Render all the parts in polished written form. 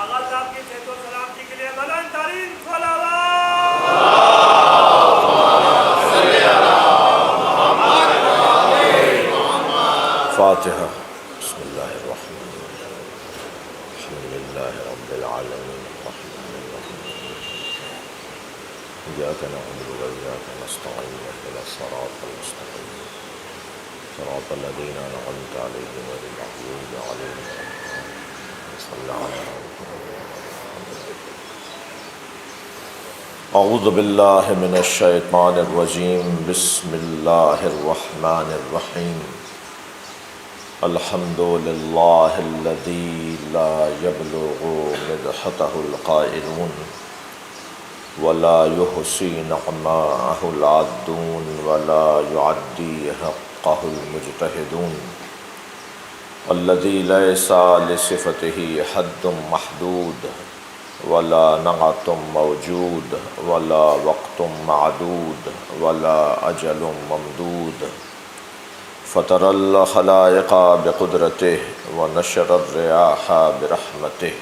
آغا صاحب کی صحت و سلامتی کے لیے بلند ترین صلوات۔ فاتحہ۔ بسم اللہ الرحمن الرحیم الحمد للہ رب العالمین الرحمن الرحیم ایاک نعبد و ایاک نستعین اهدنا الصراط المستقیم صراط الذین انعمت علیہم غیر المغضوب علیہم ولا الضالین صلی علی محمد۔ اعوذ باللہ من الشیطان الرجیم بسم اللہ الرحمن الرحیم الحمد للہ الذی لا یبلغ مدحتہ القائلون ولا یحصی نعماءہ العادون ولا یعدی حقہ المجتہدون الذی لیس لصفتہ حد محدود ولا نعت موجود ولا وقت معدود ولا اجل ممدود فطر الخلائق بقدرته ونشر الرياح برحمته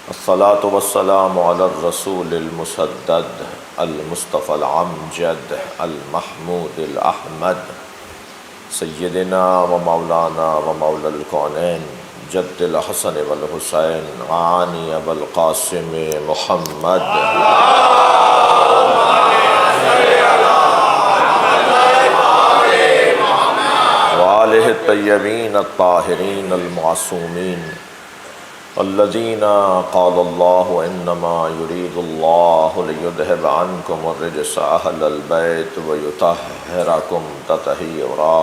الصلاة والسلام على الرسول المسدد المصطفى العمجد المحمود الأحمد سيدنا ومولانا ومولى الكونين جد الحسن والحسين عاني أبا القاسم محمد وآلہ الطیبین الطاہرین المعصومین الذین قال اللہ انما يريد اللہ لیذہب عنکم الرجس اہل البیت ویطہرکم تطہیرا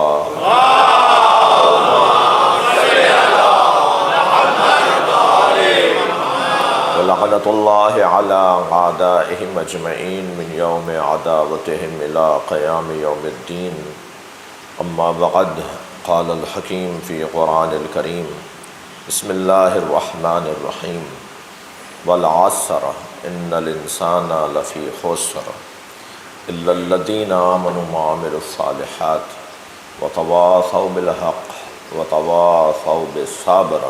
ولعنۃ اللہ علی اعدائہم اجمعین من یوم عداوتہم الی قیام یوم الدین اما بعد قال الحکیم فی قرآن الکریم بسم اللہ الرحمن الرحیم والعصر ان الانسان لفی خسر الا الذین آمنوا وعملوا الصالحات وتواصوا بالحق وتواصوا بالصبر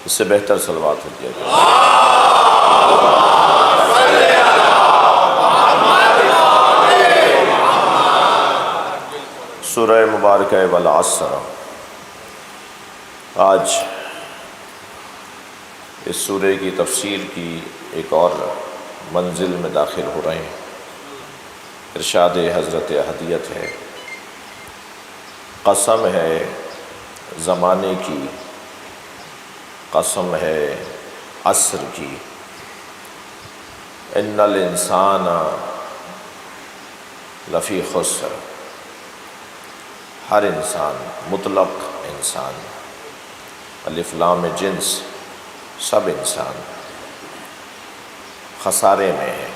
اس سے بہتر صلوات ہوتی ہے۔ سورہ مبارکہ والعصر آج اس سورہ کی تفسیر کی ایک اور منزل میں داخل ہو رہے ہیں۔ ارشاد حضرت احدیت ہے، قسم ہے زمانے کی، قسم ہے عصر کی، ان الانسان لفی خسر، ہر انسان، مطلق انسان، الف لام جنس، سب انسان خسارے میں ہے۔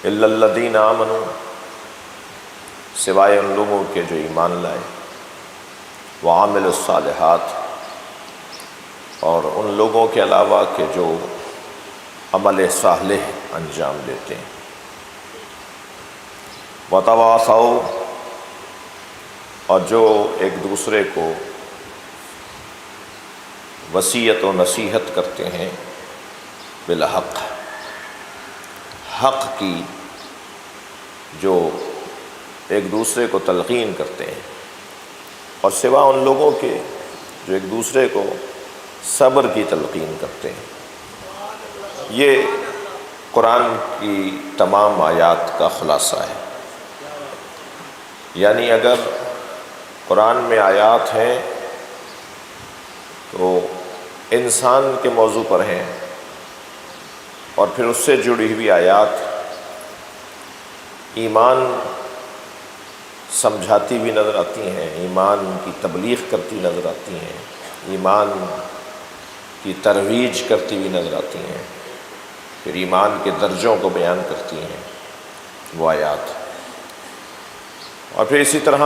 الا الذین آمنوا، سوائے ان لوگوں کے جو ایمان لائے، وعملوا الصالحات، اور ان لوگوں کے علاوہ کہ جو عمل صالح انجام دیتے ہیں، وتواصوا، اور جو ایک دوسرے کو وصیت و نصیحت کرتے ہیں، بالحق، حق کی جو ایک دوسرے کو تلقین کرتے ہیں، اور سوا ان لوگوں کے جو ایک دوسرے کو صبر کی تلقین کرتے ہیں۔ یہ قرآن کی تمام آیات کا خلاصہ ہے۔ یعنی اگر قرآن میں آیات ہیں تو انسان کے موضوع پر ہیں، اور پھر اس سے جڑی ہوئی آیات ایمان سمجھاتی بھی نظر آتی ہیں، ایمان کی تبلیغ کرتی نظر آتی ہیں، ایمان کی ترویج کرتی ہوئی نظر آتی ہیں، پھر ایمان کے درجوں کو بیان کرتی ہیں وہ آیات۔ اور پھر اسی طرح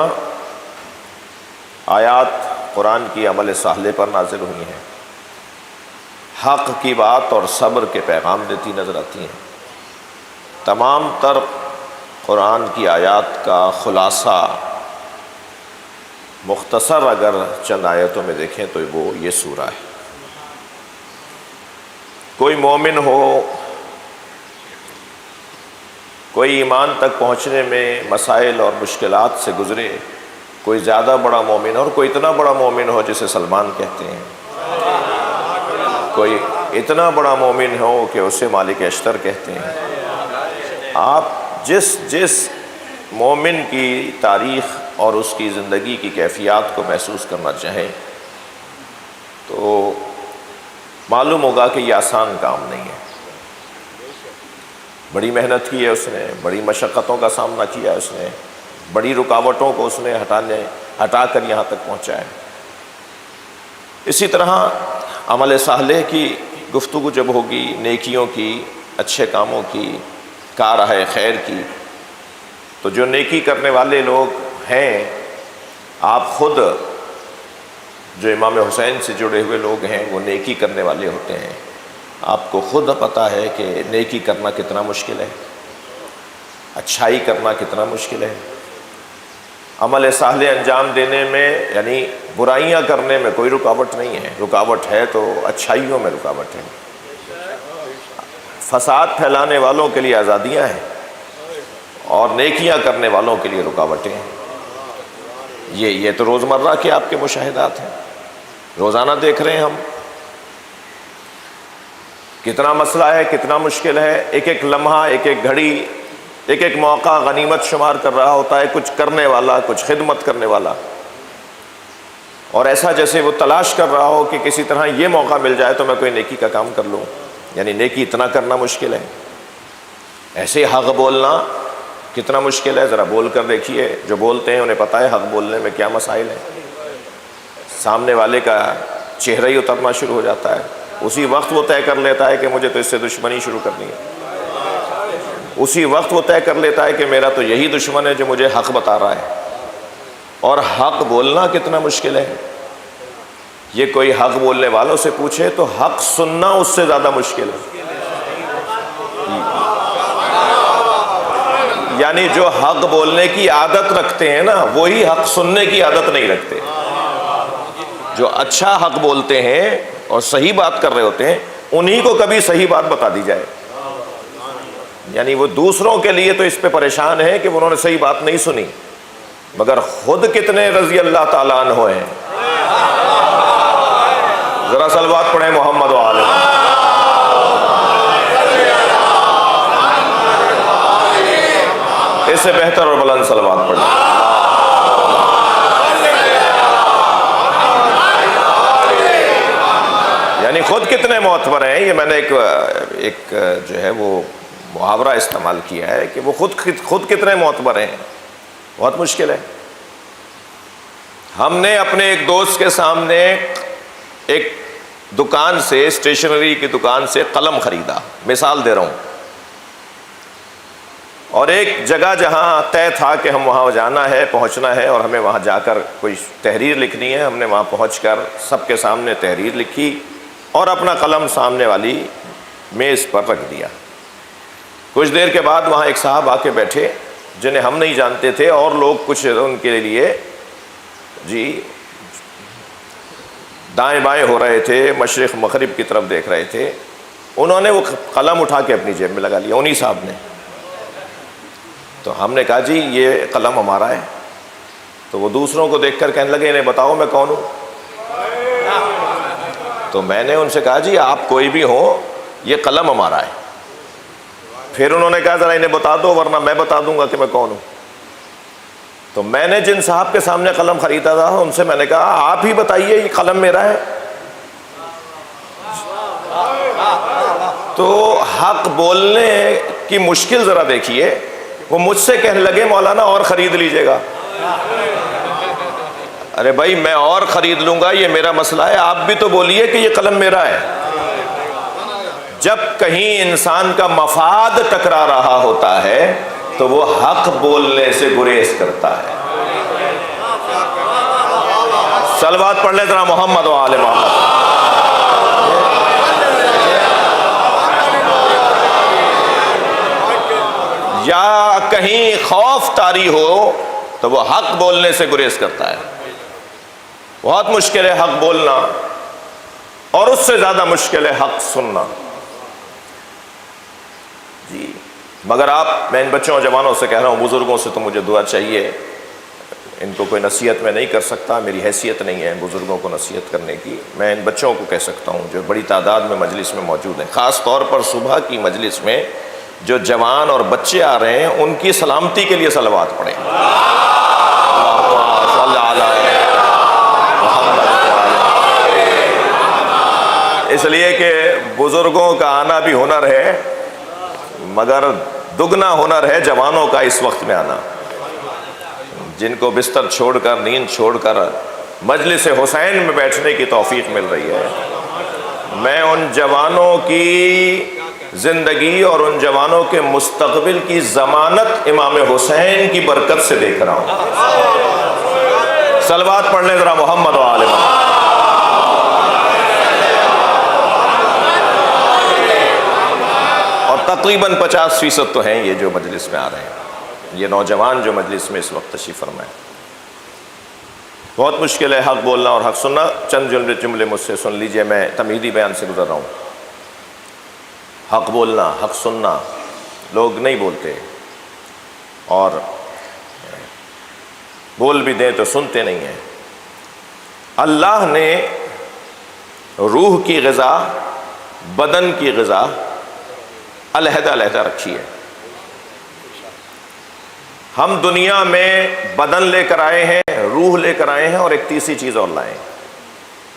آیات قرآن کی عمل صالح پر نازل ہوئی ہیں، حق کی بات اور صبر کے پیغام دیتی نظر آتی ہیں۔ تمام تر قرآن کی آیات کا خلاصہ مختصر اگر چند آیتوں میں دیکھیں تو وہ یہ سورہ ہے۔ کوئی مومن ہو، کوئی ایمان تک پہنچنے میں مسائل اور مشکلات سے گزرے، کوئی زیادہ بڑا مومن اور کوئی اتنا بڑا مومن ہو جسے سلمان کہتے ہیں، کوئی اتنا بڑا مومن ہو کہ اسے مالک اشتر کہتے ہیں۔ آپ جس مومن کی تاریخ اور اس کی زندگی کی کیفیات کو محسوس کرنا چاہیں تو معلوم ہوگا کہ یہ آسان کام نہیں ہے۔ بڑی محنت کی ہے اس نے، بڑی مشقتوں کا سامنا کیا ہے اس نے، بڑی رکاوٹوں کو اس نے ہٹا کر یہاں تک پہنچا ہے۔ اسی طرح عمل صالح کی گفتگو جب ہوگی، نیکیوں کی، اچھے کاموں کی، کارہ خیر کی، تو جو نیکی کرنے والے لوگ ہیں، آپ خود جو امام حسین سے جڑے ہوئے لوگ ہیں وہ نیکی کرنے والے ہوتے ہیں۔ آپ کو خود پتہ ہے کہ نیکی کرنا کتنا مشکل ہے، اچھائی کرنا کتنا مشکل ہے۔ عمل صالح انجام دینے میں یعنی برائیاں کرنے میں کوئی رکاوٹ نہیں ہے، رکاوٹ ہے تو اچھائیوں میں رکاوٹ ہے۔ فساد پھیلانے والوں کے لیے آزادیاں ہیں اور نیکیاں کرنے والوں کے لیے رکاوٹیں ہیں۔ یہ تو روزمرہ کے آپ کے مشاہدات ہیں، روزانہ دیکھ رہے ہیں ہم کتنا مسئلہ ہے، کتنا مشکل ہے۔ ایک ایک لمحہ، ایک ایک گھڑی، ایک ایک موقع غنیمت شمار کر رہا ہوتا ہے کچھ کرنے والا، کچھ خدمت کرنے والا، اور ایسا جیسے وہ تلاش کر رہا ہو کہ کسی طرح یہ موقع مل جائے تو میں کوئی نیکی کا کام کر لوں۔ یعنی نیکی اتنا کرنا مشکل ہے۔ ایسے حق بولنا کتنا مشکل ہے، ذرا بول کر دیکھیے۔ جو بولتے ہیں انہیں پتہ ہے حق بولنے میں کیا مسائل ہیں۔ سامنے والے کا چہرہ ہی اترنا شروع ہو جاتا ہے، اسی وقت وہ طے کر لیتا ہے کہ مجھے تو اس سے دشمنی شروع کرنی ہے، اسی وقت وہ طے کر لیتا ہے کہ میرا تو یہی دشمن ہے جو مجھے حق بتا رہا ہے۔ اور حق بولنا کتنا مشکل ہے، یہ کوئی حق بولنے والوں سے پوچھے تو حق سننا اس سے زیادہ مشکل ہے۔ یعنی جو حق بولنے کی عادت رکھتے ہیں نا، وہی حق سننے کی عادت نہیں رکھتے۔ جو اچھا حق بولتے ہیں اور صحیح بات کر رہے ہوتے ہیں، انہی کو کبھی صحیح بات بتا دی جائے۔ یعنی وہ دوسروں کے لیے تو اس پہ پریشان ہے کہ انہوں نے صحیح بات نہیں سنی، مگر خود کتنے رضی اللہ تعالیٰ عنہ ہیں۔ ذرا صلوات پڑھیں محمد و آل محمد۔ اس سے بہتر اور بلند صلوات پڑھیں۔ یعنی خود کتنے معتبر ہیں۔ یہ میں نے ایک جو ہے وہ محاورہ استعمال کیا ہے کہ وہ خود کتنے معتبر ہیں، بہت مشکل ہے۔ ہم نے اپنے ایک دوست کے سامنے ایک دکان سے، اسٹیشنری کی دکان سے قلم خریدا، مثال دے رہا ہوں، اور ایک جگہ جہاں طے تھا کہ ہم وہاں جانا ہے، پہنچنا ہے اور ہمیں وہاں جا کر کوئی تحریر لکھنی ہے، ہم نے وہاں پہنچ کر سب کے سامنے تحریر لکھی اور اپنا قلم سامنے والی میز پر رکھ دیا۔ کچھ دیر کے بعد وہاں ایک صاحب آ کے بیٹھے جنہیں ہم نہیں جانتے تھے، اور لوگ کچھ ان کے لیے دائیں بائیں ہو رہے تھے، مشرق مغرب کی طرف دیکھ رہے تھے۔ انہوں نے وہ قلم اٹھا کے اپنی جیب میں لگا لیا، انہی صاحب نے۔ تو ہم نے کہا جی یہ قلم ہمارا ہے۔ تو وہ دوسروں کو دیکھ کر کہنے لگے انہیں بتاؤ میں کون ہوں۔ تو میں نے ان سے کہا جی آپ کوئی بھی ہو، یہ قلم ہمارا ہے۔ پھر انہوں نے کہا ذرا انہیں بتا دو ورنہ میں بتا دوں گا کہ میں کون ہوں۔ تو میں نے جن صاحب کے سامنے قلم خریدا تھا ان سے میں نے کہا آپ ہی بتائیے یہ قلم میرا ہے۔ تو حق بولنے کی مشکل ذرا دیکھیے۔ وہ مجھ سے کہنے لگے مولانا اور خرید لیجئے گا۔ ارے بھائی میں اور خرید لوں گا، یہ میرا مسئلہ ہے، آپ بھی تو بولیے کہ یہ قلم میرا ہے۔ جب کہیں انسان کا مفاد ٹکرا رہا ہوتا ہے تو وہ حق بولنے سے گریز کرتا ہے۔ صلوات پڑھ لیں ذرا محمد و آل محمد۔ یا کہیں خوف طاری ہو تو وہ حق بولنے سے گریز کرتا ہے. بہت مشکل ہے حق بولنا، اور اس سے زیادہ مشکل ہے حق سننا. جی مگر میں ان بچوں اور جوانوں سے کہہ رہا ہوں، بزرگوں سے تو مجھے دعا چاہیے. ان کو کوئی نصیحت میں نہیں کر سکتا، میری حیثیت نہیں ہے بزرگوں کو نصیحت کرنے کی. میں ان بچوں کو کہہ سکتا ہوں جو بڑی تعداد میں مجلس میں موجود ہیں، خاص طور پر صبح کی مجلس میں جو جوان اور بچے آ رہے ہیں، ان کی سلامتی کے لیے صلوات پڑھیں. اس لیے کہ بزرگوں کا آنا بھی ہنر ہے، مگر دگنا ہنر ہے جوانوں کا اس وقت میں آنا، جن کو بستر چھوڑ کر، نیند چھوڑ کر مجلس حسین میں بیٹھنے کی توفیق مل رہی ہے. میں ان جوانوں کی زندگی اور ان جوانوں کے مستقبل کی ضمانت امام حسین کی برکت سے دیکھ رہا ہوں. صلوات پڑھ لیں ذرا محمد و آل محمد. اور تقریباً 50% تو ہیں یہ جو مجلس میں آ رہے ہیں، یہ نوجوان جو مجلس میں اس وقت تشریف فرمائے. بہت مشکل ہے حق بولنا اور حق سننا. چند جملے مجھ سے سن لیجئے، میں تمہیدی بیان سے گزر رہا ہوں. حق بولنا، حق سننا لوگ نہیں بولتے، اور بول بھی دیں تو سنتے نہیں ہیں. اللہ نے روح کی غذا، بدن کی غذا علیحدہ علیحدہ رکھی ہے. ہم دنیا میں بدن لے کر آئے ہیں، روح لے کر آئے ہیں، اور ایک تیسری چیز اور لائیں،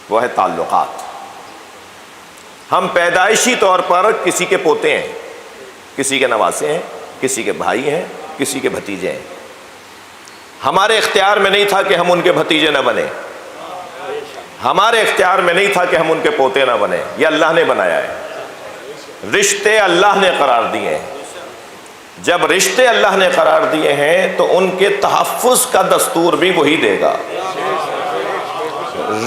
وہ ہے تعلقات. ہم پیدائشی طور پر کسی کے پوتے ہیں، کسی کے نواسے ہیں، کسی کے بھائی ہیں، کسی کے بھتیجے ہیں. ہمارے اختیار میں نہیں تھا کہ ہم ان کے بھتیجے نہ بنیں، ہمارے اختیار میں نہیں تھا کہ ہم ان کے پوتے نہ بنیں. یہ اللہ نے بنایا ہے. رشتے اللہ نے قرار دیے ہیں. جب رشتے اللہ نے قرار دیے ہیں تو ان کے تحفظ کا دستور بھی وہی دے گا.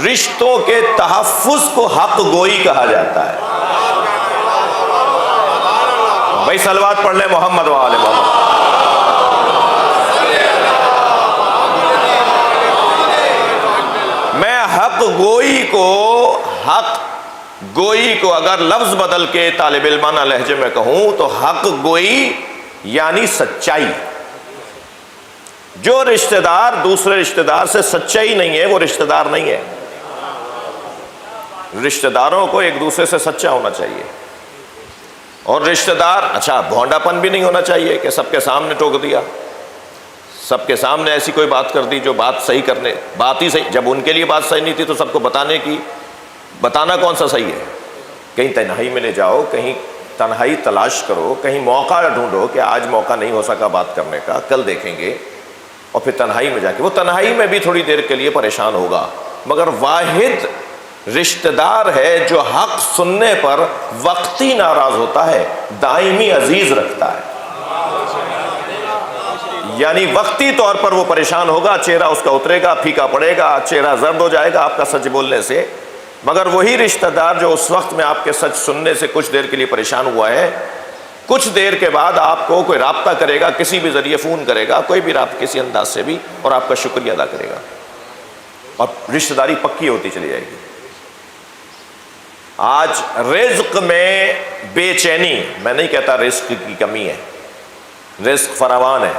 رشتوں کے تحفظ کو حق گوئی کہا جاتا ہے. بھائی صلوات پڑھ لیں محمد و آل محمد. میں حق گوئی کو اگر لفظ بدل کے طالب علمانہ لہجے میں کہوں تو حق گوئی یعنی سچائی. جو رشتہ دار دوسرے رشتہ دار سے سچائی نہیں ہے وہ رشتہ دار نہیں ہے. رشتہ داروں کو ایک دوسرے سے سچا ہونا چاہیے. اور رشتہ دار بھونڈا پن بھی نہیں ہونا چاہیے کہ سب کے سامنے ٹوک دیا، سب کے سامنے ایسی کوئی بات کر دی جو بات ہی صحیح، جب ان کے لیے بات صحیح نہیں تھی تو سب کو بتانا کون سا صحیح ہے. کہیں تنہائی میں لے جاؤ، کہیں تنہائی تلاش کرو، کہیں موقع ڈھونڈو کہ آج موقع نہیں ہو سکا بات کرنے کا، کل دیکھیں گے. اور پھر تنہائی میں جا کے، وہ تنہائی میں بھی تھوڑی دیر کے لیے پریشان ہوگا، مگر واحد رشتہ دار ہے جو حق سننے پر وقتی ناراض ہوتا ہے، دائمی عزیز رکھتا ہے. یعنی وقتی طور پر وہ پریشان ہوگا، چہرہ اس کا اترے گا، پھیکا پڑے گا، چہرہ زرد ہو جائے گا آپ کا سچ بولنے سے، مگر وہی رشتہ دار جو اس وقت میں آپ کے سچ سننے سے کچھ دیر کے لیے پریشان ہوا ہے، کچھ دیر کے بعد آپ کو کوئی رابطہ کرے گا، کسی بھی ذریعے فون کرے گا، کوئی بھی رابطہ کسی انداز سے بھی، اور آپ کا شکریہ ادا کرے گا، اور رشتہ داری پکی ہوتی چلی جائے گی. آج رزق میں بے چینی، میں نہیں کہتا رزق کی کمی ہے، رزق فراوان ہے.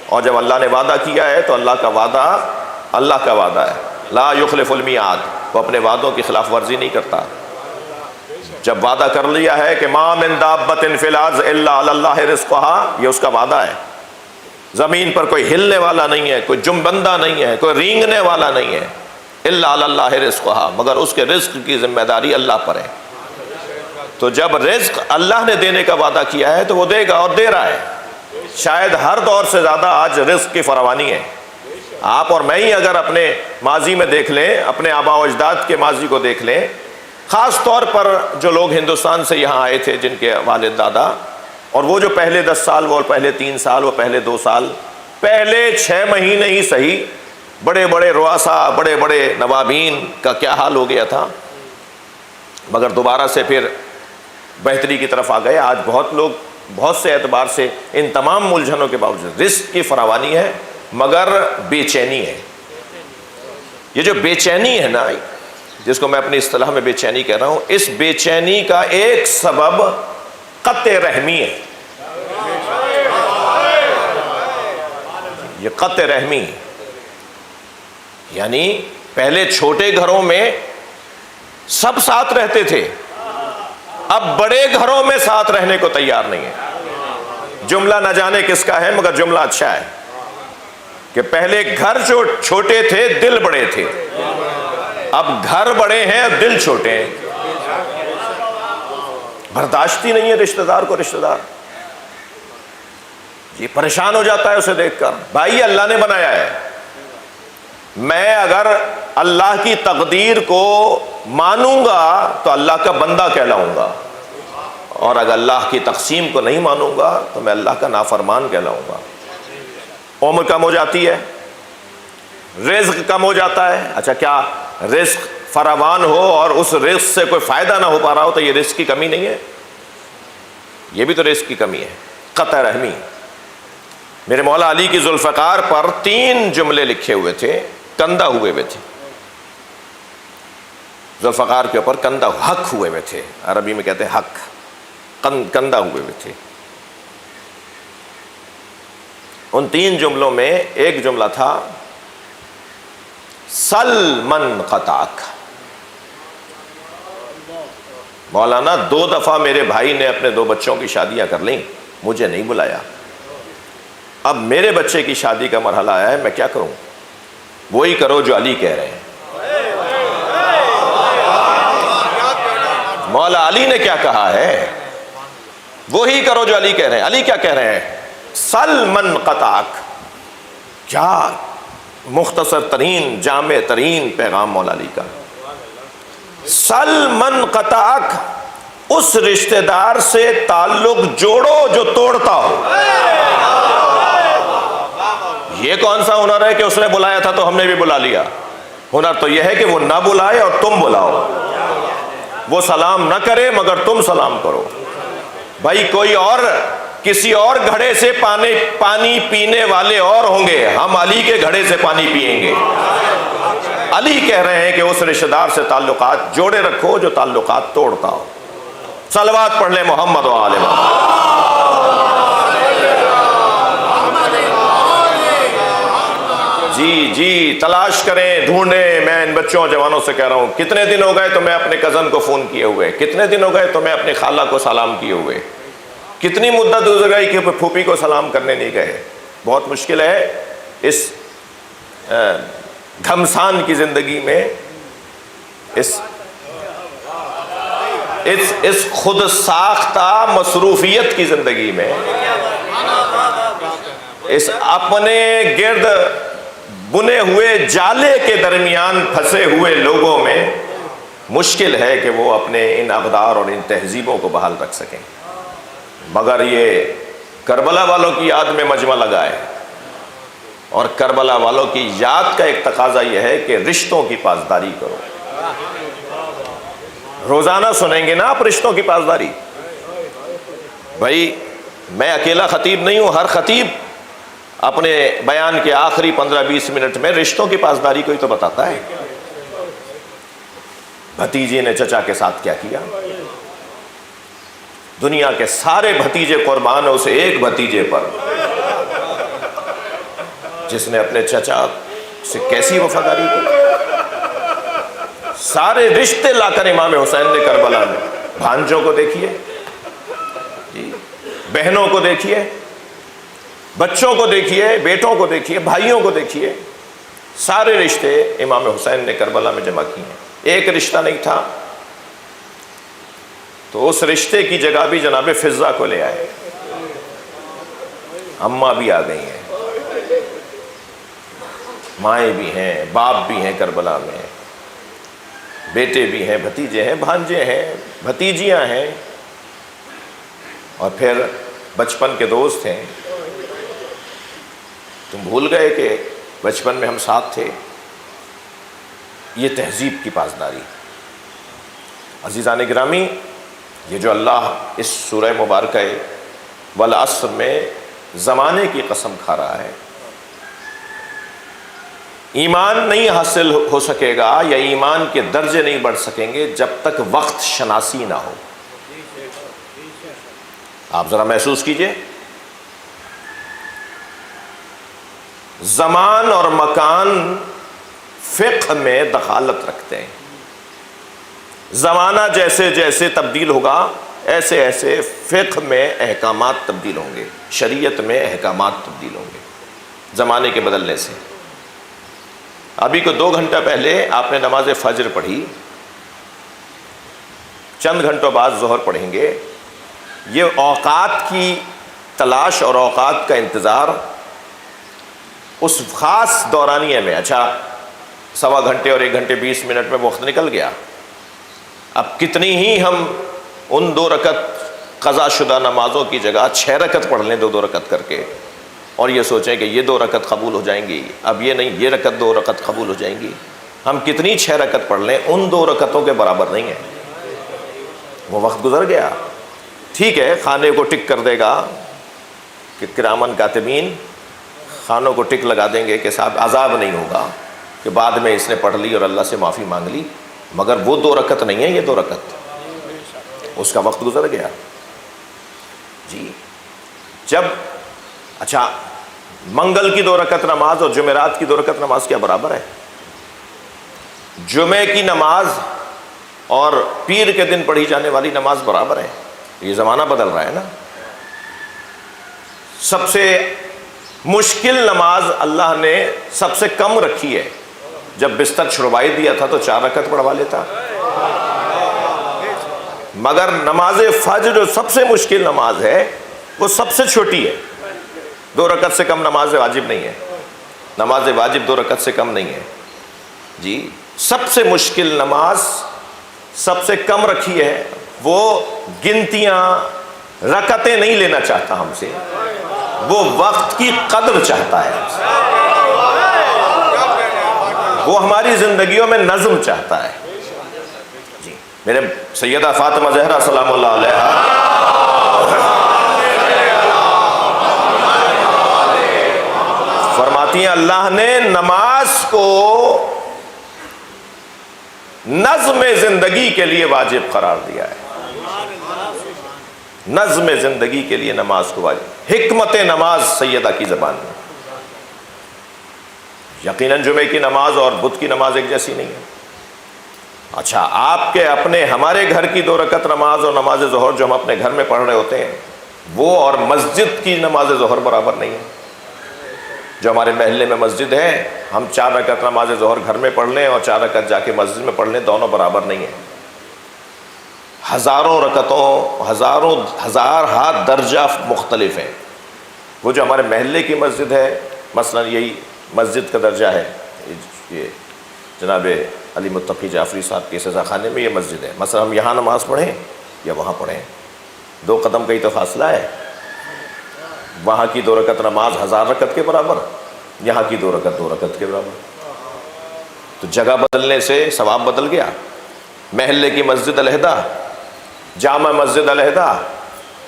اور جب اللہ نے وعدہ کیا ہے تو اللہ کا وعدہ ہے، لا یخلف المیعاد، وہ اپنے وعدوں کی خلاف ورزی نہیں کرتا. جب وعدہ کر لیا ہے کہ ما من دابۃ فی الارض الا علی اللہ رزقها، یہ اس کا وعدہ ہے. زمین پر کوئی ہلنے والا نہیں ہے، کوئی جنبندہ نہیں ہے، کوئی رینگنے والا نہیں ہے، الا علی اللہ رزقها، مگر اس کے رزق کی ذمہ داری اللہ پر ہے. تو جب رزق اللہ نے دینے کا وعدہ کیا ہے تو وہ دے گا، اور دے رہا ہے. شاید ہر دور سے زیادہ آج رزق کی فراوانی ہے. آپ اور میں ہی اگر اپنے ماضی میں دیکھ لیں، اپنے آباء و اجداد کے ماضی کو دیکھ لیں، خاص طور پر جو لوگ ہندوستان سے یہاں آئے تھے، جن کے والد دادا، اور وہ جو پہلے 10 سال، وہ پہلے 3 سال، وہ پہلے 2 سال، پہلے 6 مہینے ہی صحیح، بڑے بڑے رؤساء، بڑے بڑے نوابین کا کیا حال ہو گیا تھا، مگر دوبارہ سے پھر بہتری کی طرف آ گئے. آج بہت لوگ بہت سے اعتبار سے ان تمام الجھنوں کے باوجود رزق کی فراوانی ہے، مگر بے چینی ہے۔ یہ جو بے چینی ہے نا، جس کو میں اپنی اصطلاح میں بے چینی کہہ رہا ہوں، اس بے چینی کا ایک سبب قطع رحمی ہے۔ یہ قطع رحمی ہے، یعنی پہلے چھوٹے گھروں میں سب ساتھ رہتے تھے، اب بڑے گھروں میں ساتھ رہنے کو تیار نہیں ہے۔ جملہ نہ جانے کس کا ہے، مگر جملہ اچھا ہے کہ پہلے گھر جو چھوٹے تھے دل بڑے تھے، اب گھر بڑے ہیں دل چھوٹے ہیں۔ برداشت ہی نہیں ہے رشتہ دار کو رشتہ دار، یہ پریشان ہو جاتا ہے اسے دیکھ کر۔ بھائی اللہ نے بنایا ہے، میں اگر اللہ کی تقدیر کو مانوں گا تو اللہ کا بندہ کہلاؤں گا، اور اگر اللہ کی تقسیم کو نہیں مانوں گا تو میں اللہ کا نافرمان کہلاؤں گا۔ عمر کم ہو جاتی ہے، رزق کم ہو جاتا ہے۔ اچھا، کیا رزق فراوان ہو اور اس رزق سے کوئی فائدہ نہ ہو پا رہا ہو تو یہ رزق کی کمی نہیں ہے؟ یہ بھی تو رزق کی کمی ہے، قطع رحمی۔ میرے مولا علی کی ذوالفقار پر 3 جملے لکھے ہوئے تھے، کندہ ہوئے ہوئے تھے، ذوالفقار کے اوپر کندہ حق ہوئے ہوئے تھے، عربی میں کہتے ہیں حق، کندہ ہوئے ہوئے تھے۔ ان 3 جملوں میں ایک جملہ تھا سل من قطعک۔ مولانا 2 دفعہ میرے بھائی نے اپنے 2 بچوں کی شادیاں کر لیں، مجھے نہیں بلایا، اب میرے بچے کی شادی کا مرحلہ آیا ہے، میں کیا کروں؟ وہی کرو جو علی کہہ رہے ہیں۔ مولا علی نے کیا کہا ہے؟ وہی کرو جو علی کہہ رہے ہیں۔ علی کیا کہہ رہے ہیں؟ سل من قطعک۔ کیا مختصر ترین جامع ترین پیغام مولا علی کا۔ سل من قطعک، اس رشتہ دار سے تعلق جوڑو جو توڑتا ہو۔ یہ کون سا ہنر ہے کہ اس نے بلایا تھا تو ہم نے بھی بلا لیا؟ ہنر تو یہ ہے کہ وہ نہ بلائے اور تم بلاؤ، وہ سلام نہ کرے مگر تم سلام کرو۔ بھائی کوئی اور کسی اور گھڑے سے پانی پینے والے اور ہوں گے، ہم علی کے گھڑے سے پانی پیئیں گے۔ علی کہہ رہے ہیں کہ اس رشتہ دار سے تعلقات جوڑے رکھو جو تعلقات توڑتا ہو۔ صلوات پڑھ لیں محمد و آل محمد۔ جی تلاش کریں، ڈھونڈیں۔ میں ان بچوں جوانوں سے کہہ رہا ہوں، کتنے دن ہو گئے تمہیں اپنے کزن کو فون کیے ہوئے؟ کتنے دن ہو گئے تمہیں اپنے خالہ کو سلام کیے ہوئے؟ کتنی مدت گزر گئی کہ پھوپھی کو سلام کرنے نہیں گئے؟ بہت مشکل ہے اس گھمسان کی زندگی میں، اس خود ساختہ مصروفیت کی زندگی میں، اس اپنے گرد بنے ہوئے جالے کے درمیان پھنسے ہوئے لوگوں میں مشکل ہے کہ وہ اپنے ان اقدار اور ان تہذیبوں کو بحال رکھ سکیں۔ مگر یہ کربلا والوں کی یاد میں مجمع لگا ہے، اور کربلا والوں کی یاد کا ایک تقاضا یہ ہے کہ رشتوں کی پاسداری کرو۔ روزانہ سنیں گے نا آپ رشتوں کی پاسداری۔ بھائی میں اکیلا خطیب نہیں ہوں، ہر خطیب اپنے بیان کے آخری 15-20 منٹ میں رشتوں کی پاسداری کو ہی تو بتاتا ہے۔ بھتیجے نے چچا کے ساتھ کیا کیا؟ دنیا کے سارے بھتیجے قربان ہیں اس ایک بھتیجے پر جس نے اپنے چچا سے کیسی وفاداری کی۔ سارے رشتے لا کر امام حسین نے کربلا میں، بھانجوں کو دیکھیے جی، بہنوں کو دیکھیے، بچوں کو دیکھیے، بیٹوں کو دیکھیے، بھائیوں کو دیکھیے، سارے رشتے امام حسین نے کربلا میں جمع کیے ہیں۔ ایک رشتہ نہیں تھا تو اس رشتے کی جگہ بھی جناب فضہ کو لے آئے۔ اماں بھی آ گئی ہیں، مائیں بھی ہیں، باپ بھی ہیں کربلا میں، بیٹے بھی ہیں، بھتیجے ہیں، بھانجے ہیں، بھتیجیاں ہیں، اور پھر بچپن کے دوست ہیں۔ تم بھول گئے کہ بچپن میں ہم ساتھ تھے؟ یہ تہذیب کی پاسداری۔ عزیزان گرامی، یہ جو اللہ اس سورہ مبارکہ والعصر میں زمانے کی قسم کھا رہا ہے۔ ایمان نہیں حاصل ہو سکے گا یا ایمان کے درجے نہیں بڑھ سکیں گے جب تک وقت شناسی نہ ہو۔ آپ ذرا محسوس کیجئے، زمان اور مکان فقہ میں دخالت رکھتے ہیں۔ زمانہ جیسے جیسے تبدیل ہوگا ایسے ایسے فقہ میں احکامات تبدیل ہوں گے، شریعت میں احکامات تبدیل ہوں گے زمانے کے بدلنے سے۔ ابھی کو 2 گھنٹہ پہلے آپ نے نماز فجر پڑھی، چند گھنٹوں بعد ظہر پڑھیں گے۔ یہ اوقات کی تلاش اور اوقات کا انتظار اس خاص دورانیے میں، اچھا 1.25 گھنٹے اور 1 گھنٹے 20 منٹ میں وقت نکل گیا، اب کتنی ہی ہم ان 2 رکعت قضا شدہ نمازوں کی جگہ 6 رکعت پڑھ لیں 2 رکعت کر کے، اور یہ سوچیں کہ یہ 2 رکعت قبول ہو جائیں گی، اب یہ نہیں یہ رکعت 2 رکعت قبول ہو جائیں گی۔ ہم کتنی 6 رکعت پڑھ لیں ان 2 رکعتوں کے برابر نہیں ہے، وہ وقت گزر گیا۔ ٹھیک ہے، خانے کو ٹک کر دے گا کہ کرامن کاتبین خانوں کو ٹک لگا دیں گے کہ صاحب عذاب نہیں ہوگا کہ بعد میں اس نے پڑھ لی اور اللہ سے معافی مانگ لی، مگر وہ 2 رکعت نہیں ہے، یہ 2 رکعت، اس کا وقت گزر گیا۔ جی جب اچھا منگل کی 2 رکعت نماز اور جمعرات کی 2 رکعت نماز کیا برابر ہے؟ جمعے کی نماز اور پیر کے دن پڑھی جانے والی نماز برابر ہے؟ یہ زمانہ بدل رہا ہے نا۔ سب سے مشکل نماز اللہ نے سب سے کم رکھی ہے، جب بستر چھڑوائی دیا تھا تو 4 رکعت پڑھوا لیتا، مگر نماز فجر جو سب سے مشکل نماز ہے وہ سب سے چھوٹی ہے، 2 رکعت سے کم نماز واجب نہیں ہے، نماز واجب 2 رکعت سے کم نہیں ہے۔ جی سب سے مشکل نماز سب سے کم رکھی ہے، وہ گنتیاں رکعتیں نہیں لینا چاہتا ہم سے، وہ وقت کی قدر چاہتا ہے ہم سے، وہ ہماری زندگیوں میں نظم چاہتا ہے۔ جی میرے سیدہ فاطمہ زہرا سلام اللہ علیہا فرماتی ہیں اللہ نے نماز کو نظم زندگی کے لیے واجب قرار دیا ہے، نظم زندگی کے لیے نماز کو واجب، حکمت نماز سیدہ کی زبان میں۔ یقیناً جمعے کی نماز اور بدھ کی نماز ایک جیسی نہیں ہے۔ اچھا آپ کے اپنے ہمارے گھر کی 2 رکعت نماز اور نماز ظہر جو ہم اپنے گھر میں پڑھ رہے ہوتے ہیں وہ اور مسجد کی نماز ظہر برابر نہیں ہے۔ جو ہمارے محلے میں مسجد ہے، ہم 4 رکعت نماز ظہر گھر میں پڑھ لیں اور 4 رکعت جا کے مسجد میں پڑھ لیں، دونوں برابر نہیں ہیں۔ ہزاروں رکعتوں ہزار ہاتھ درجہ مختلف ہیں۔ وہ جو ہمارے محلے کی مسجد ہے، مثلا یہی مسجد کا درجہ ہے، یہ جناب علی متقی جعفری صاحب کے سزا خانے میں یہ مسجد ہے، مثلا ہم یہاں نماز پڑھیں یا وہاں پڑھیں 2 قدم کا ہی تو فاصلہ ہے، وہاں کی 2 رکعت نماز 1000 رکعت کے برابر، یہاں کی 2 رکعت 2 رکعت کے برابر۔ تو جگہ بدلنے سے ثواب بدل گیا۔ محلے کی مسجد علیحدہ، جامع مسجد علیحدہ،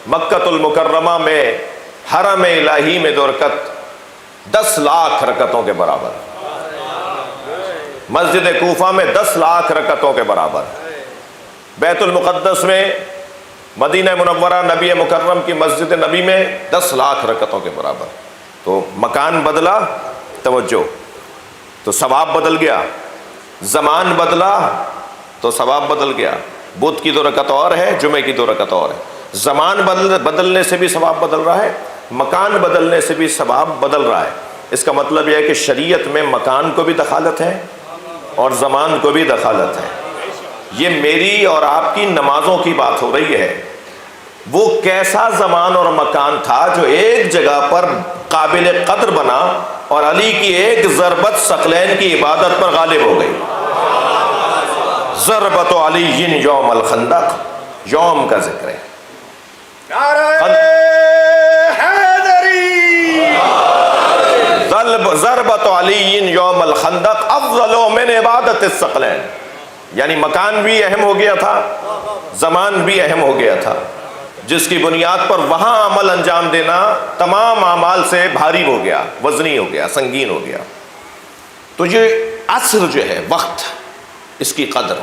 مکۃ المکرمہ میں حرم الہی میں 2 رکعت 10 لاکھ رکعتوں کے برابر، مسجد کوفہ میں 10 لاکھ رکعتوں کے برابر، بیت المقدس میں مدینہ منورہ نبی مکرم کی مسجد نبی میں 10 لاکھ رکعتوں کے برابر۔ تو مکان بدلا، توجہ، تو ثواب بدل گیا، زمان بدلا تو ثواب بدل گیا۔ بدھ کی 2 رکعت اور ہے، جمعے کی 2 رکعت اور ہے۔ زمان بدلنے سے بھی ثواب بدل رہا ہے، مکان بدلنے سے بھی ثواب بدل رہا ہے۔ اس کا مطلب یہ ہے کہ شریعت میں مکان کو بھی دخالت ہے اور زمان کو بھی دخالت ہے۔ یہ میری اور آپ کی نمازوں کی بات ہو رہی ہے۔ وہ کیسا زمان اور مکان تھا جو ایک جگہ پر قابل قدر بنا اور علی کی ایک ضربت ثقلین کی عبادت پر غالب ہو گئی۔ ضربت علی یوم الخندق، یوم کا ذکر ہے۔ ضربت علی یوم الخندق افضل من عبادت الثقلین، یعنی مکان بھی اہم ہو گیا تھا، زمان بھی اہم ہو گیا تھا۔ جس کی بنیاد پر وہاں عمل انجام دینا تمام اعمال سے بھاری ہو گیا، وزنی ہو گیا، سنگین ہو گیا۔ تو یہ عصر جو ہے، وقت، اس کی قدر،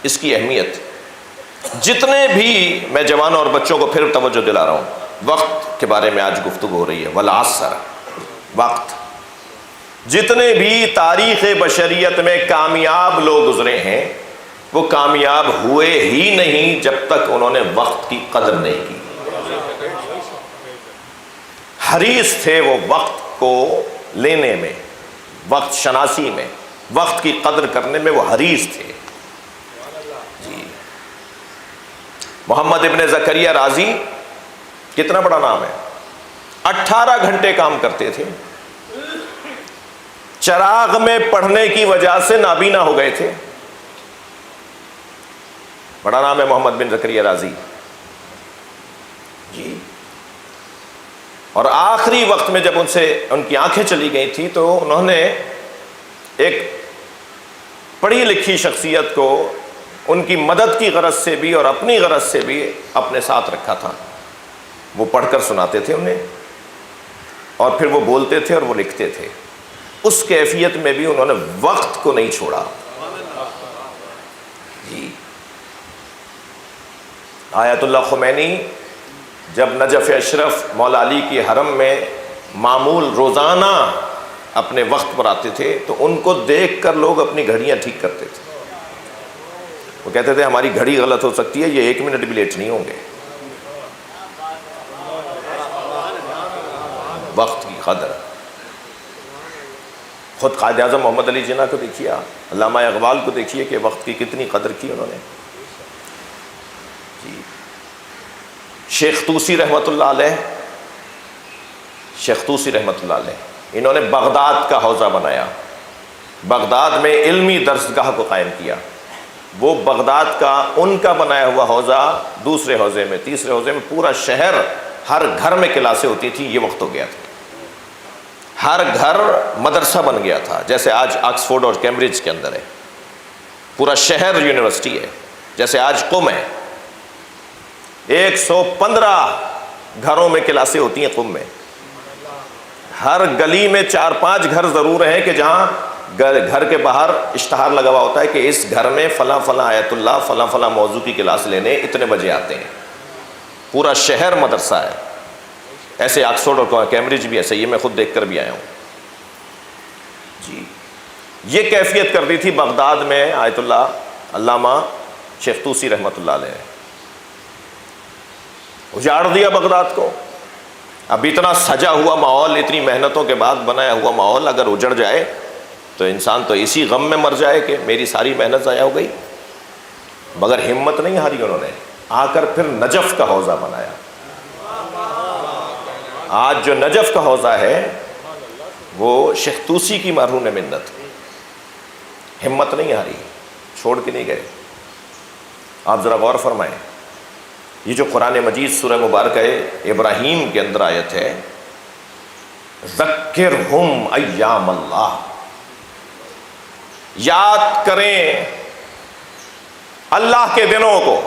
اس کی اہمیت، جتنے بھی میں جوانوں اور بچوں کو پھر توجہ دلا رہا ہوں، وقت کے بارے میں آج گفتگو ہو رہی ہے، والعصر، وقت۔ جتنے بھی تاریخ بشریت میں کامیاب لوگ گزرے ہیں وہ کامیاب ہوئے ہی نہیں جب تک انہوں نے وقت کی قدر نہیں کی۔ حریص تھے وہ وقت کو لینے میں، وقت شناسی میں، وقت کی قدر کرنے میں وہ حریص تھے۔ جی، محمد ابن زکریہ رازی کتنا بڑا نام ہے، 18 گھنٹے کام کرتے تھے، چراغ میں پڑھنے کی وجہ سے نابینا ہو گئے تھے۔ بڑا نام ہے محمد بن زکریہ رازی جی۔ اور آخری وقت میں جب ان کی آنکھیں چلی گئی تھی تو انہوں نے ایک پڑھی لکھی شخصیت کو ان کی مدد کی غرض سے بھی اور اپنی غرض سے بھی اپنے ساتھ رکھا تھا۔ وہ پڑھ کر سناتے تھے انہیں، اور پھر وہ بولتے تھے اور وہ لکھتے تھے۔ اس کیفیت میں بھی انہوں نے وقت کو نہیں چھوڑا جی۔ آیت اللہ خمینی جب نجف اشرف مولا علی کی حرم میں معمول روزانہ اپنے وقت پر آتے تھے تو ان کو دیکھ کر لوگ اپنی گھڑیاں ٹھیک کرتے تھے۔ وہ کہتے تھے ہماری گھڑی غلط ہو سکتی ہے، یہ 1 منٹ بھی لیٹ نہیں ہوں گے۔ وقت کی قدر۔ خود قائد اعظم محمد علی جناح کو دیکھیے، علامہ اقبال کو دیکھیے کہ وقت کی کتنی قدر کی انہوں نے جی۔ شیخ طوسی رحمۃ اللہ علیہ، شیخ طوسی رحمۃ اللہ علیہ، انہوں نے بغداد کا حوزہ بنایا، بغداد میں علمی درسگاہ کو قائم کیا۔ وہ بغداد کا ان کا بنایا ہوا حوزہ دوسرے حوزے میں، تیسرے حوزے میں، پورا شہر، ہر گھر میں کلاسیں ہوتی تھیں، یہ وقت ہو گیا تھا۔ ہر گھر مدرسہ بن گیا تھا، جیسے آج آکسفورڈ اور کیمبرج کے اندر ہے، پورا شہر یونیورسٹی ہے، جیسے آج قم ہے۔ 115 گھروں میں کلاسیں ہوتی ہیں قم میں۔ ہر گلی میں 4-5 گھر ضرور ہیں کہ جہاں گھر کے باہر اشتہار لگا ہوا ہوتا ہے کہ اس گھر میں فلاں فلاں آیت اللہ فلاں فلاں موضوع کی کلاس لینے اتنے بجے آتے ہیں۔ پورا شہر مدرسہ ہے۔ ایسے آکسفورڈ اور کیمبرج بھی ایسے، یہ میں خود دیکھ کر بھی آیا ہوں جی۔ یہ کیفیت کر دی تھی بغداد میں آیت اللہ علامہ شیخ طوسی رحمۃ اللہ علیہ نے۔ اجاڑ دیا بغداد کو۔ اب اتنا سجا ہوا ماحول، اتنی محنتوں کے بعد بنایا ہوا ماحول اگر اجڑ جائے تو انسان تو اسی غم میں مر جائے کہ میری ساری محنت ضائع ہو گئی۔ مگر ہمت نہیں ہاری انہوں نے، آ کر پھر نجف کا حوزہ بنایا۔ آج جو نجف کا حوزہ ہے وہ شیخ طوسی کی مرہون منت، ہمت نہیں ہاری، چھوڑ کے نہیں گئے۔ آپ ذرا غور فرمائیں، یہ جو قرآن مجید سورہ مبارکہ ابراہیم کے اندر آیت ہے، ذکرہم ایام اللہ، یاد کریں اللہ کے دنوں کو۔